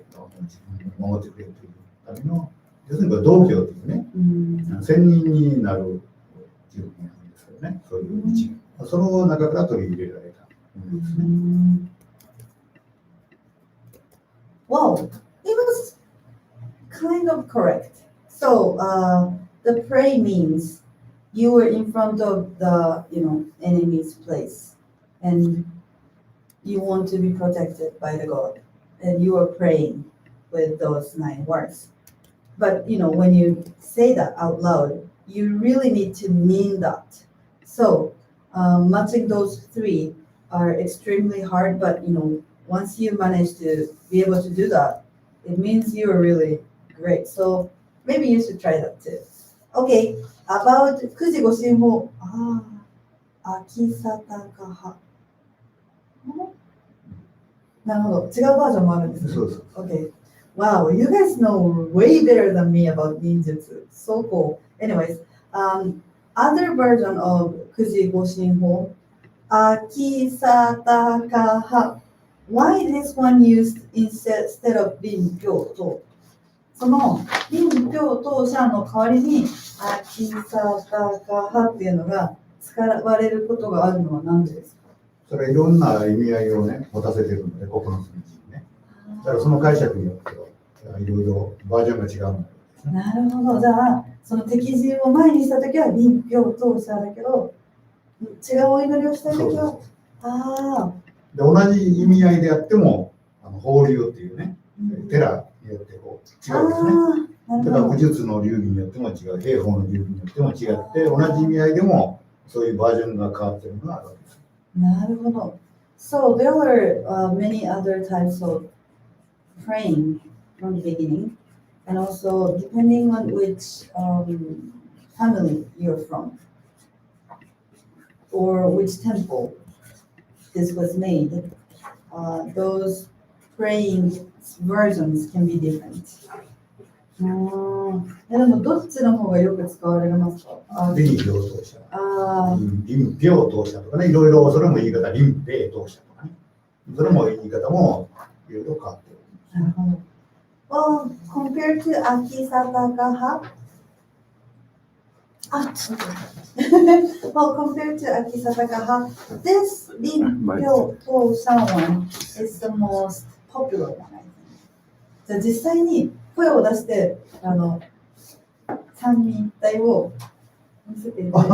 自分を守ってくれるというための、要するにこれ道教というね、仙人になるっていうのなんですけどね、そういう道、その中から取り入れられたものですね。Wow, it was kind of correct. So the pray means you were in front of the enemy's place, and you want to be protected by the God, and you are praying with those 9 words. But when you say that out loud, you really need to mean that. So matching those 3 are extremely hard, but once you manage to be able to do that, it means you're really great. So maybe you should try that too. Okay, about 9時5進法。秋沙高派。なるほど。違うバージョンもあるんですね。そうそう。Okay. Wow, you guys know way better than me about ninjutsu. So cool. Anyways, other version of 九字五神法、秋さたかは。Why this one used instead of 臨氷と。その臨氷当社の代わりに秋さたかはっていうのが使われることがあるのは何でですか？それいろんな意味合いをね、持たせてるので、ここの数字にね。だからその解釈によっては、いろいろバージョンが違うんですね。なるほど。じゃあ、その敵陣を前にしたときは臨氷当社だけど、違うお祈りをしたいときは、で同じ意味合いであっても、法流っていうね、寺によってこう違うんですね。だから武術の流儀によっても違う、兵法の流儀によっても違って、同じ意味合いでもそういうバージョンが変わってるのがあるわけです。なるほど。So there were many other types of praying from the beginning, and also depending on which family you're from or which temple this was made, those praying versions can be different. でもどっちの方がよく使われますか？臨氷当社。臨氷当社とかね、いろいろそれも言い方、臨兵当社とかね。それも言い方もいろいろ変わってる。なるほど。Well, compared to 秋さたかは、well, compared to 秋さたかは、this 臨氷当社 one is the most popular one. じゃあ実際に声を出して三位一体を見せていただいて。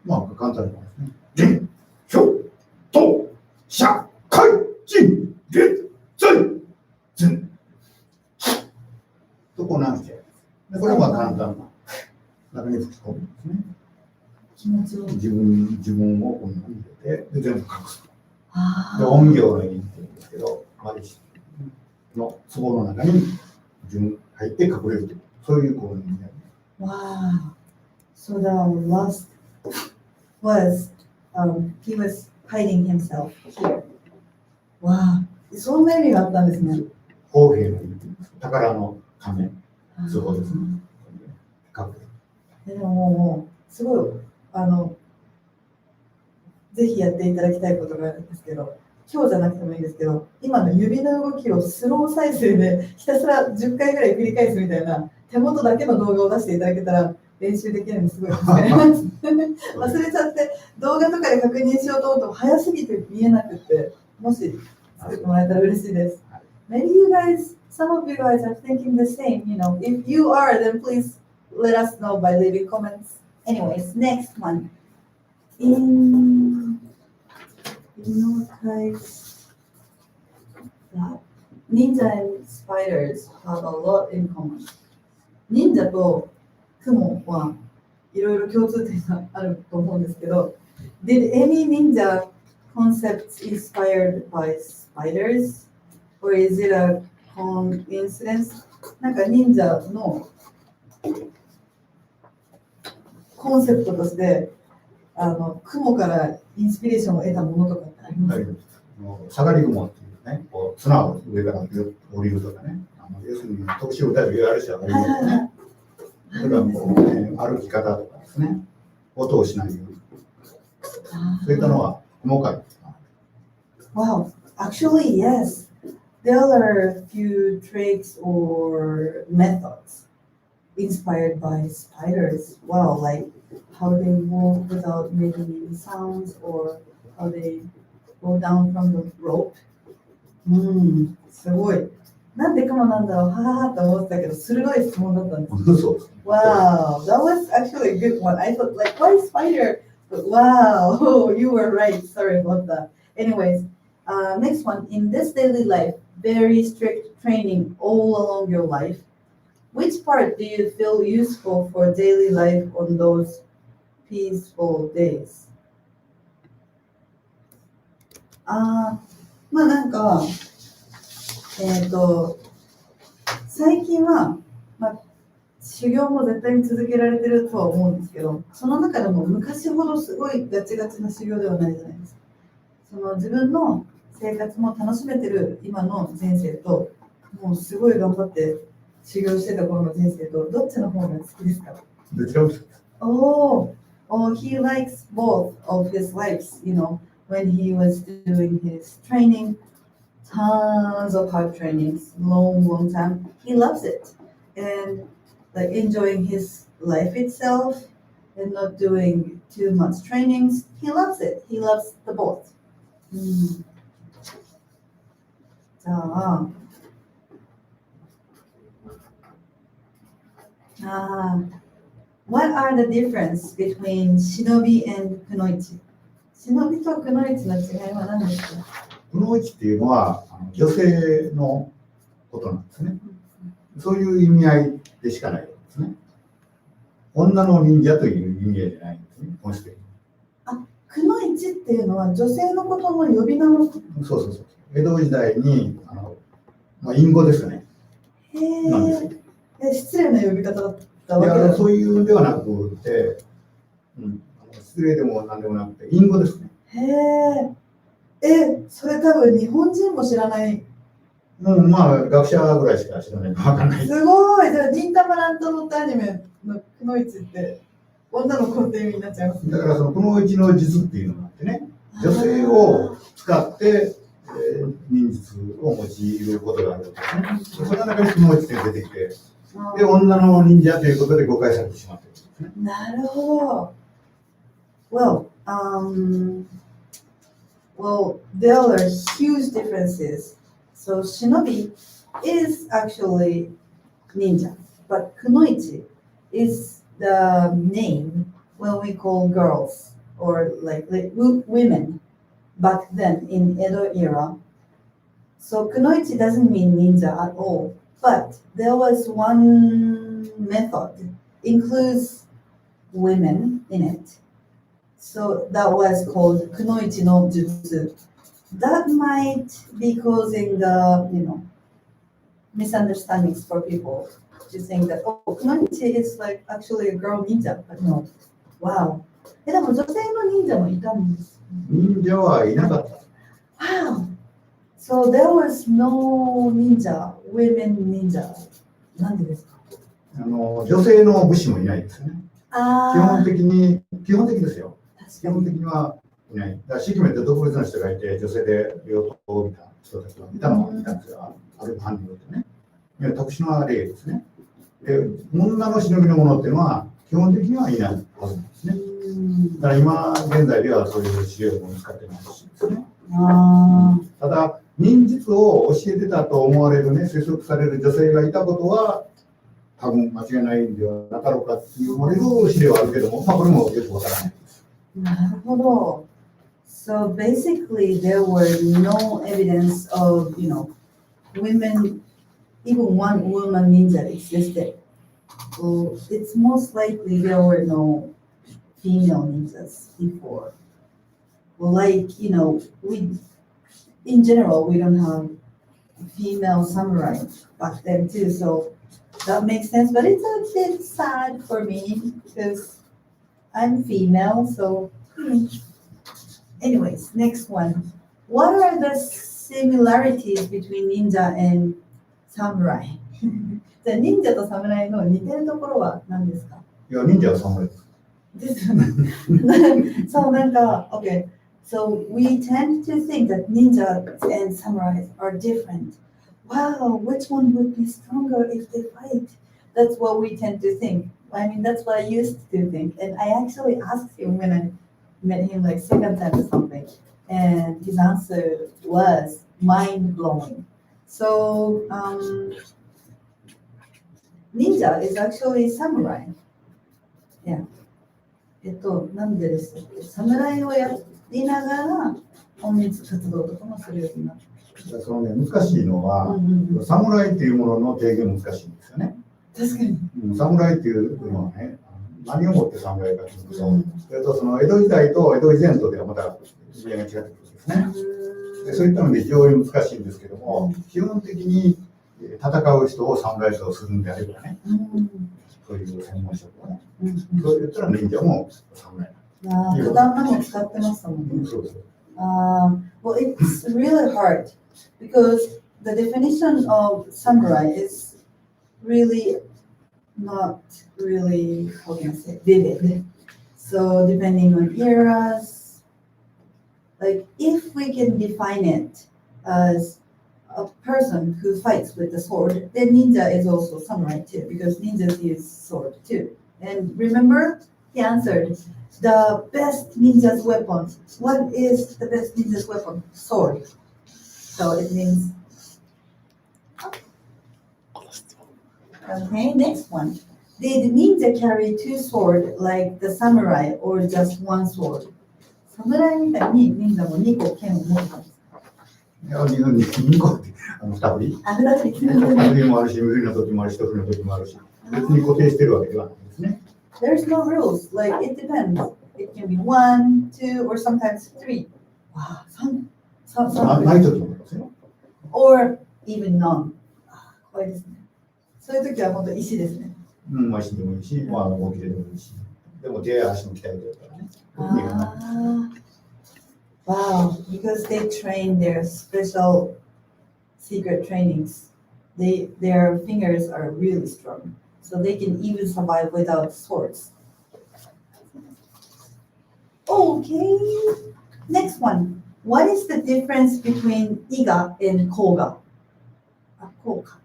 まあ簡単ですね。臨氷当社会人月水人。とこなんで、これは簡単な中に吹き込むんですね。気持ちを自分をこんなに入れてで全部隠す。で音行の意味って言うんですけど、の壺の中に自分入って隠れるという、そういうこう意味合い。Wow. So the last was he was hiding himself here. Wow. そんな意味があったんですね。宝兵の意味、宝の亀、壺ですね。でももうすごいぜひやっていただきたいことがあるんですけど、今日じゃなくてもいいんですけど、今の指の動きをスロー再生でひたすら10回ぐらい繰り返すみたいな手元だけの動画を出していただけたら練習できるのにすごい助かります。忘れちゃって動画とかで確認しようと思っても早すぎて見えなくて、もし作ってもらえたら嬉しいです。Maybe you guys, some of you guys are thinking the same, you know. If you are, then please let us know by leaving comments. Anyways, next one. In types that ninja and spiders have a lot in common. 忍者と雲はいろいろ共通点があると思うんですけど、Did any ninja concepts inspired by spiders? Or is it a coincidence? なんか忍者のコンセプトとして雲からインスピレーションを得たものとかってありますか？下がり雲っていうね、こう綱を上から降りるとかね、要するに特殊歌いあるし上がり雲とかね、それからこう、歩き方とかですね、音をしないように、そういったのは細かいですか？ Wow, actually yes. There are a few tricks or methods inspired by spiders. Wow, like how they walk without making any sounds, or how they go down from the rope. すごい。なんで雲なんだろう、はははって思ってたけど、鋭い質問だったんです。そうです。Wow, that was actually a good one. I thought like, why spider? But wow, you were right. Sorry about that. Anyways, next one. In this daily life, very strict training all along your life. Which part do you feel useful for daily life on those peaceful days? まあなんか、最近は、まあ、修行も絶対に続けられてるとは思うんですけど、その中でも昔ほどすごいガチガチな修行ではないじゃないですか。その自分の生活も楽しめてる今の人生と、もうすごい頑張って修行してた頃の人生と、どっちの方が好きですか？どちらも好きです。おー、or he likes both of his lives, when he was doing his training, tons of hard trainings, long time. He loves it. And like enjoying his life itself and not doing too much trainings. He loves it. He loves the both. じゃあ、what are the difference between 忍び and くのいち？忍びとくのいちの違いは何ですか？くのいちっていうのは女性のことなんですね。そういう意味合いでしかないんですね。女の忍者という意味合いじゃないんですね。本質的に。くのいちっていうのは女性のことの呼び名の。そう。江戸時代に隠語ですね。なんですよ。失礼な呼び方だったわけだ。そういうのではなくて、失礼でも何でもなくて隠語ですね。それ多分日本人も知らない。学者ぐらいしか知らないか分かんない。すごい。じゃあ忍たま乱闘のってアニメのくのいちって女の子って意味になっちゃいます。だからそのくのいちの術っていうのがあってね、女性を使って忍術を用いることがあるんですね。その中にくのいちって出てきて、で女の忍者ということで誤解されてしまっているんですね。なるほど。Well, there are huge differences. So shinobi is actually ninja, but kunoichi is the name when we call girls or like women back then in Edo era. So kunoichi doesn't mean ninja at all, but there was one method includes women in it. So that was called kunoichi no jutsu. That might be causing the, misunderstandings for people to think that, kunoichi is like actually a girl ninja, but no. Wow. でも女性の忍者もいたんです。忍者はいなかった。Wow. So there was no ninja, women ninja. なんでですか？女性の武士もいないですよね。基本的ですよ。基本的にはいない。だからシキメって特別な人がいて、女性で両党を見た人たちがいたんですよ。ある犯人ってね。特殊な例ですね。で、女の忍びのものっていうのは基本的にはいないはずなんですね。だから今現在ではそういう資料も見つかってないしですね。ただ、忍術を教えてたと思われるね、推測される女性がいたことは多分間違いないんではなかろうかっていうのを資料はあるけども、これもよくわからない。なるほど。So basically, there were no evidence of, women, even one woman ninja existed. So it's most likely there were no female ninjas before. Like, in general, we don't have female samurai back then too. So that makes sense, but it's a bit sad for me because I'm female, so anyways, next one. What are the similarities between ninja and samurai? じゃあ忍者と侍の似てるところは何ですか？いや、忍者は侍です。ですよね。そうokay. So we tend to think that ninjas and samurais are different. Wow, which one would be stronger if they fight? That's what we tend to think. I mean, that's what I used to think. And I actually asked him when I met him like second time or something. And his answer was mind-blowing. So, ninja is actually samurai. Yeah. なんでですか？侍をやりながら、本日活動とかもするようになった。そのね、難しいのは、侍っていうものの定義難しいんですよね。確かに。侍っていうのはね、何をもって侍かというと、その江戸時代と江戸以前とではまた次元が違ってくるんですね。でそういったので非常に難しいんですけども、基本的に戦う人を侍とするんであればね、そういう専門職をね、そう言ったら忍者も侍なんです。刀も使ってましたもんね。そうそう。Well, it's really hard because the definition of samurai is really not really, how can I say, vivid. So depending on eras, like if we can define it as a person who fights with the sword, then ninja is also samurai too, because ninjas use sword too. And remember, he answered, the best ninja's weapon. What is the best ninja's weapon? Sword. So it means. Okay, next one. Did ninja carry two swords like the samurai or just one sword? 侍みたいに忍者も2個剣を持ってたんですか？いや、2個って、2振り。あ、2振り。2振りもあるし、無振りの時もあるし、1振りの時もあるし、別に固定してるわけではないですね。There's no rules. Like it depends. It can be 1, 2, or sometimes 3. Wow, some. ない時もありますよ。Or even none. 怖いですね。そういう時は本当石ですね。まあ石でもいいし、まあ大きでもいいし。でも手や足も鍛えてるからね。Wow, because they train their special secret trainings. Their fingers are really strong. So they can even survive without swords. Okay, next one. What is the difference between Iga and Koga? Koga.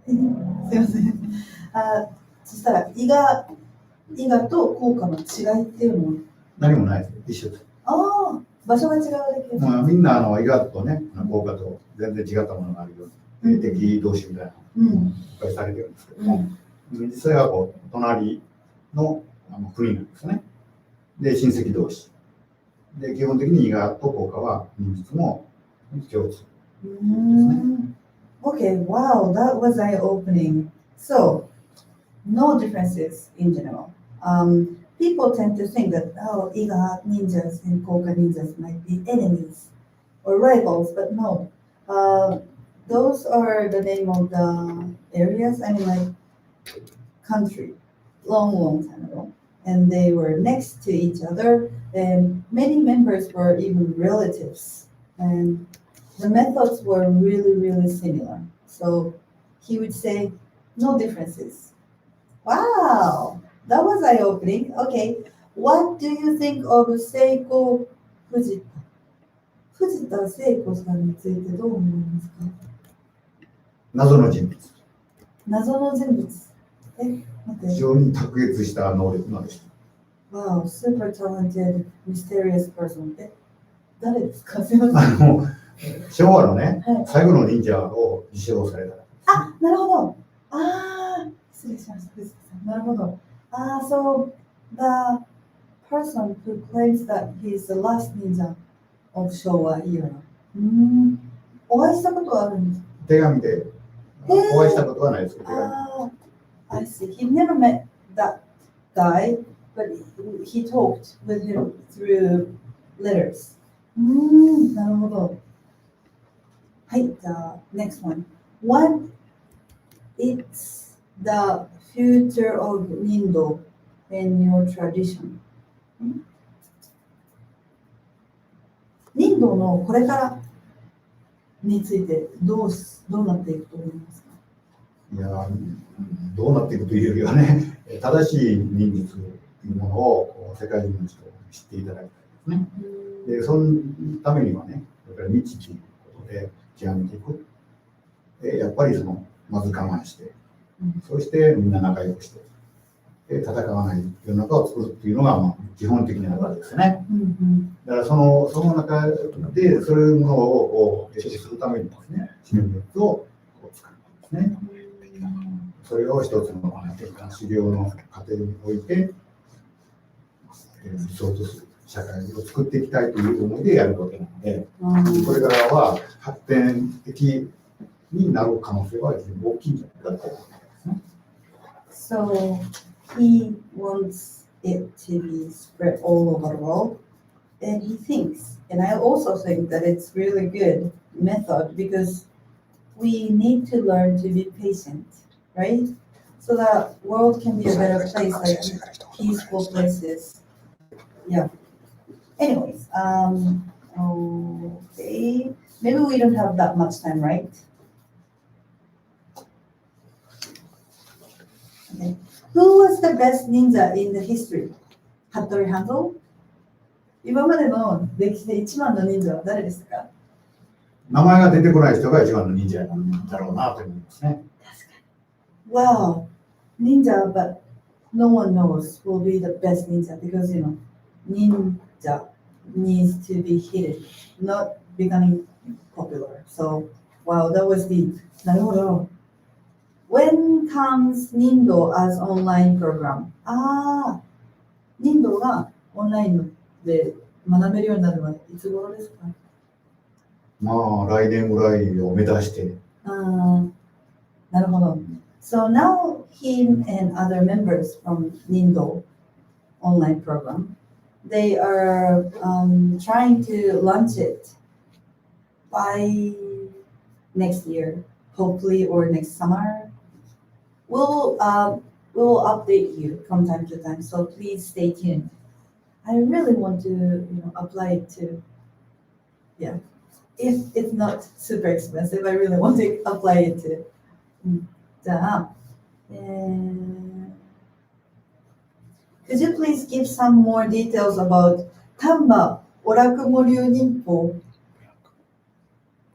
すいません。そしたら、伊賀と効果の違いっていうのは何もないです。一緒です。ああ、場所が違うだけ。まあ、みんな伊賀とね、効果と全然違ったものがあるように、敵同士みたいな、いっぱいされてるんですけども、実際はこう隣の国なんですね。で、親戚同士。で、基本的に伊賀と効果は忍術も共通ですね。Okay, wow, that was eye-opening. So, no differences in general. People tend to think that, oh, Iga ninjas and Koga ninjas might be enemies or rivals, but no. Those are the name of the areas, I mean like country, long time ago. And they were next to each other, and many members were even relatives. And the methods were really similar. So he would say, no differences. Wow, that was eye-opening. Okay, what do you think of Seiko Fujita? Fujita Seiko さんについてどう思いますか？謎の人物。謎の人物。待って。非常に卓越した能力のある人。Wow, super talented, mysterious person. 誰ですか？すいません。昭和のね、最後の忍者を受賞された。あ、なるほど。失礼しました。なるほど。So the person who claims that he's the last ninja of Showa era. お会いしたことはあるんですか？手紙でお会いしたことはないですけど。I see. He never met that guy, but he talked with him through letters. なるほど。はい、じゃあ、next one. What is the future of Nindo in your tradition? ニンドのこれからについてどうなっていくと思いますか？いや、どうなっていくというよりはね、正しい忍術というものを世界中の人に知っていただきたいですね。で、そのためにはね、やっぱり日ということで極めていく。やっぱりまず我慢して、そしてみんな仲良くして、戦わない世の中を作るっていうのが基本的なことですよね。だからその中でそういうものをするためにですね、忍術を使うんですね。それを一つの修行の過程において理想とする社会を作っていきたいという思いでやることなので、これからは発展的になる可能性は大きいんじゃないかと思いますね。So he wants it to be spread all over the world, and he thinks, and I also think that it's really good method because we need to learn to be patient, right? So that world can be a better place, like peaceful places. Yeah. Anyways, okay. Maybe we don't have that much time, right? Okay. Who was the best ninja in the history? 服部半蔵。今までの歴史で一番の忍者は誰でしたか？名前が出てこない人が一番の忍者なんだろうなと思いますね。Wow, ninja, but no one knows who will be the best ninja because ninja needs to be hidden, not becoming popular. So, wow, that was deep. なるほど。When comes Nindo as online program? Nindo がオンラインで学べるようになるのはいつ頃ですか？まあ、来年ぐらいを目指して。なるほど。So now him and other members from Nindo online program, they are trying to launch it by next year, hopefully, or next summer. We'll update you from time to time, so please stay tuned. I really want to apply it to, yeah. If it's not super expensive, I really want to apply it to. じゃあ、Could you please give some more details about Tamba オラクモ流忍法？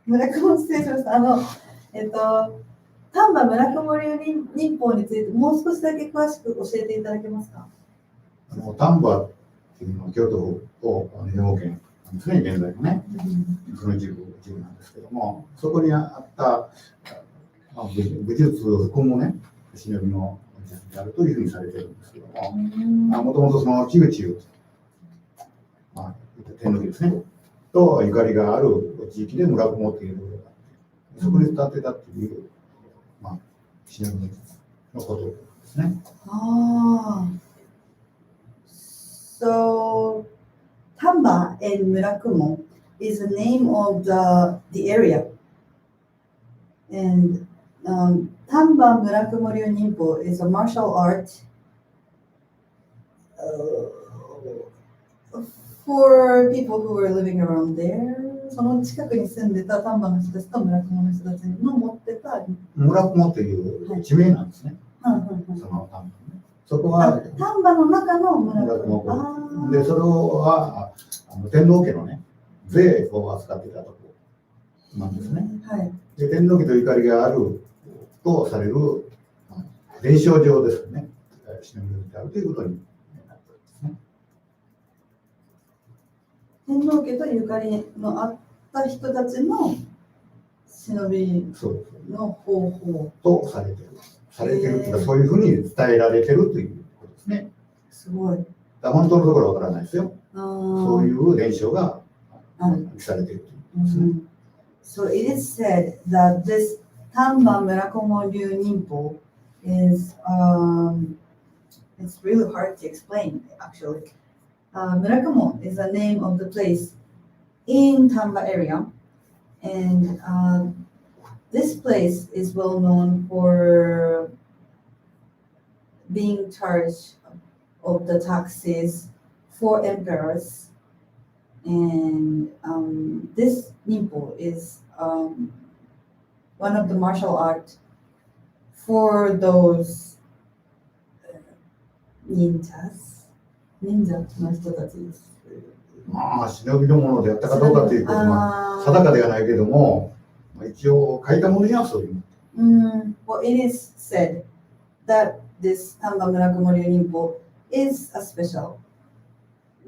村雲失礼しました。丹波村雲流忍法についてもう少しだけ詳しく教えていただけますか？丹波っていうのは京都と兵庫県なんですね、現在のね。その一部なんですけども、そこにあった武術を含むね、忍びの武術であるというふうにされているんですけども、もともとその木口天皇家ですね、とゆかりがある地域で村雲っていうところがあって、そこに伝ってたっていう、忍びのことですね。So, Tamba and Murakumo is the name of the area. And Tamba Murakumo Ryu Ninpo is a martial art for people who were living around there. その近くに住んでた丹波の人たちと村雲の人たちの持ってた村雲っていう地名なんですね。その丹波ね。そこは丹波の中の村雲。で、それは天皇家のね、税を扱っていたところなんですね。で、天皇家とゆかりがあるとされる伝承上ですね、忍びであるということになっておりますね。天皇家とゆかりのあった人たちの忍びの方法とされている。というか、そういうふうに伝えられているということですね。すごい。本当のところはわからないですよ。そういう伝承がされているということですね。So it is said that this Tamba Murakumo Ryu Ninpo is it's really hard to explain actually. Murakumo is the name of the place in Tamba area, and this place is well known for being charged of the taxes for emperors, and this ninpo is one of the martial art for those ninja の人たちです。忍びのものであったかどうかということは定かではないけども、一応書いたものにはそういう。Well, it is said that this Tamba Murakumo Ryu Ninpo is a special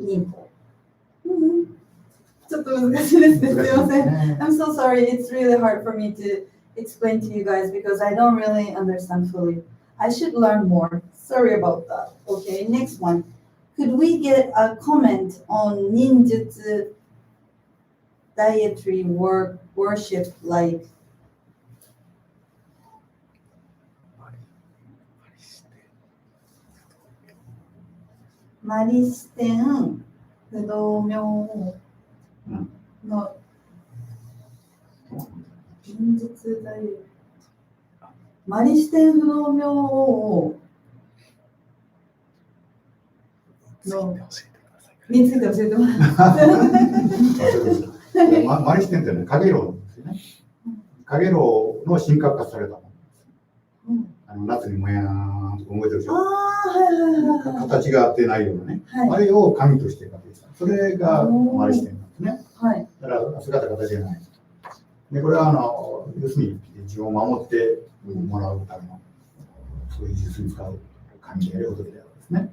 ninpo. ちょっと難しいですね。すみません。I'm so sorry. It's really hard for me to explain to you guys because I don't really understand fully. I should learn more. Sorry about that. Okay, next one. Could we get a comment on ninjutsu dietary worship likeマリステン不動明の忍術大マリステン不動明のについて教えてもらいます。マリステンっていうのは影楼ですよね。影楼の神格化されたものです。夏にもやーんと動いてるでしょ。はい。形が合ってないようなね。はいあれを紙として描いてた。それがマリ視点なんですね。はい。だから姿形がない。で、これは要するに自分を守ってもらうための、そういう技術に使う紙で踊りであるんですね。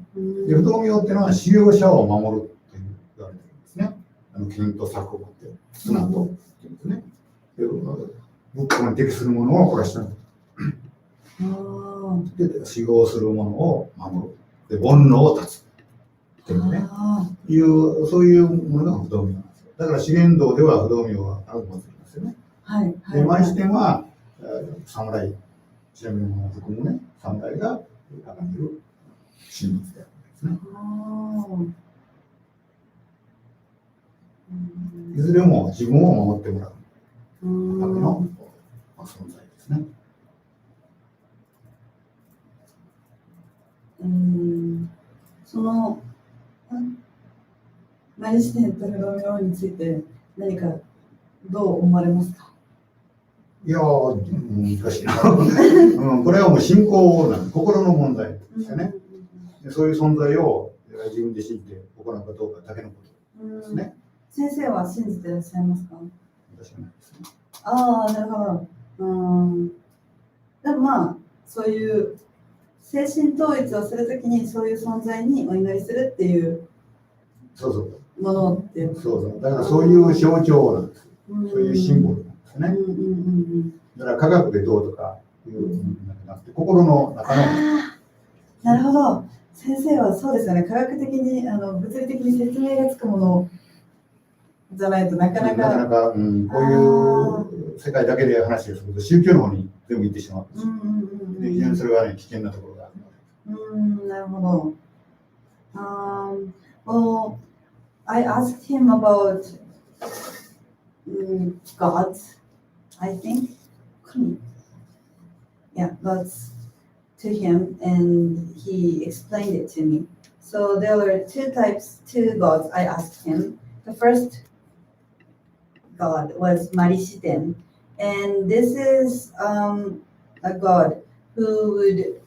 で、不動明っていうのは修行者を守るって言われてるんですね。剣と策を持って、綱とっていうんですね。で、仏教に適するものをこれしたで、修行するものを守る。で、煩悩を断つ。っていうね。そういうものが不動明なんですよ。だから資源道では不動明はあると思ってるんですよね。はい。で、マリ視点は、侍、ちなみに服もね、侍が掲げる神仏であるんですね。いずれも自分を守ってもらうための存在ですね。そのマリ視点と不動明について何かどう思われますか？いやー、難しいな。これはもう信仰なんです。心の問題ですよね。そういう存在を自分で信じて行うかどうかだけのことですね。先生は信じていらっしゃいますか？私はないですね。なるほど。でもまあ、そういう精神統一をするときにそういう存在にお祈りするっていうものっていう。そう。だからそういう象徴なんです。そういうシンボルなんですね。だから科学でどうとかいうのじゃなくて、心の中の。なるほど。先生はそうですよね。科学的に物理的に説明がつくものじゃないとなかなか。こういう世界だけで話をすると宗教の方に全部行ってしまうんですよ。で、非常にそれはね、危険なところがあるので。なるほど。Well, I asked him about gods, I think. Yeah, gods to him, and he explained it to me. So there were two gods I asked him. The first god was Marishiten, and this is a god who would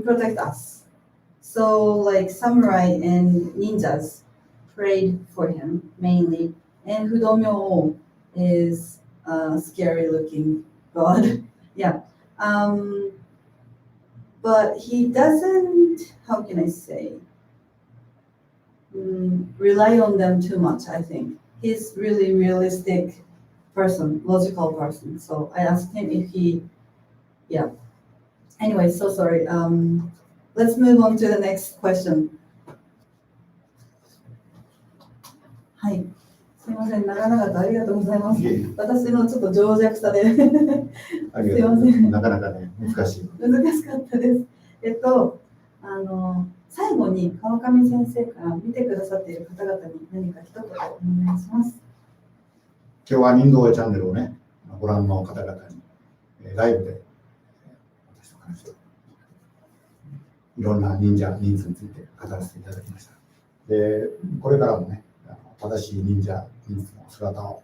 protect us. So like samurai and ninjas prayed for him mainly, and Hudomyo is a scary looking god. Yeah. But he doesn't, how can I say, rely on them too much, I think. He's really realistic person, logical person. So I asked him if he, yeah. Anyway, so sorry. Let's move on to the next question. はい。すみません、長々とありがとうございます。私のちょっと情弱さで。すみません。なかなかね、難しい。難しかったです。最後に川上先生から見てくださっている方々に何か一言お願いします。今日は忍道チャンネルをね、ご覧の方々にライブで私と感じていろんな忍者について語らせていただきました。で、これからもね、正しい忍者の姿を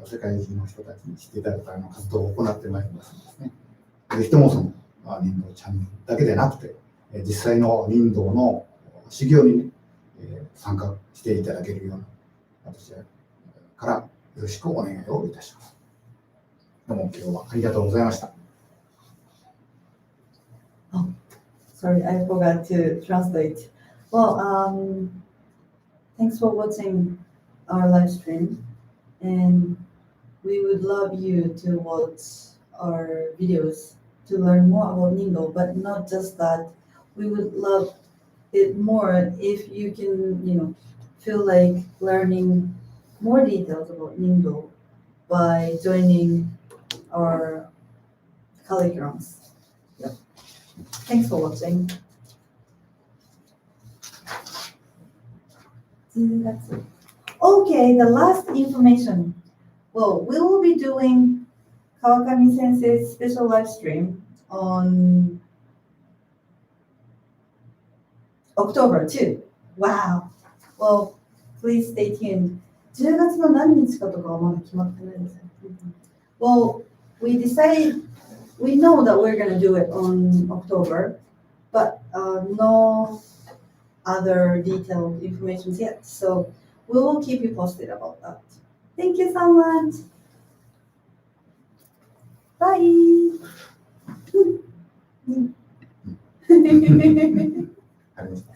世界中の人たちに知っていただくための活動を行ってまいりますのですね。ぜひともその忍道チャンネルだけでなくて、実際の忍道の修行に、ね参加していただけるような私からよろしくお願いをいたします。どうも今日はありがとうございました。Oh, sorry, I forgot to translate. Well, thanks for watching our live stream, and we would love you to watch our videos to learn more about Nindo, but not just that. We would love it more if you can, feel like learning more details about Nindo by joining our calligrams. Yep. Thanks for watching. Okay, the last information. Well, we will be doing Kawakami-Sensei's special live stream on October 2. Wow. Well, please stay tuned. 10月の何日かとかはまだ決まってないですよ。Well, we know that we're going to do it on October, but no other detailed information yet. So we will keep you posted about that. Thank you so much. Bye. ありました。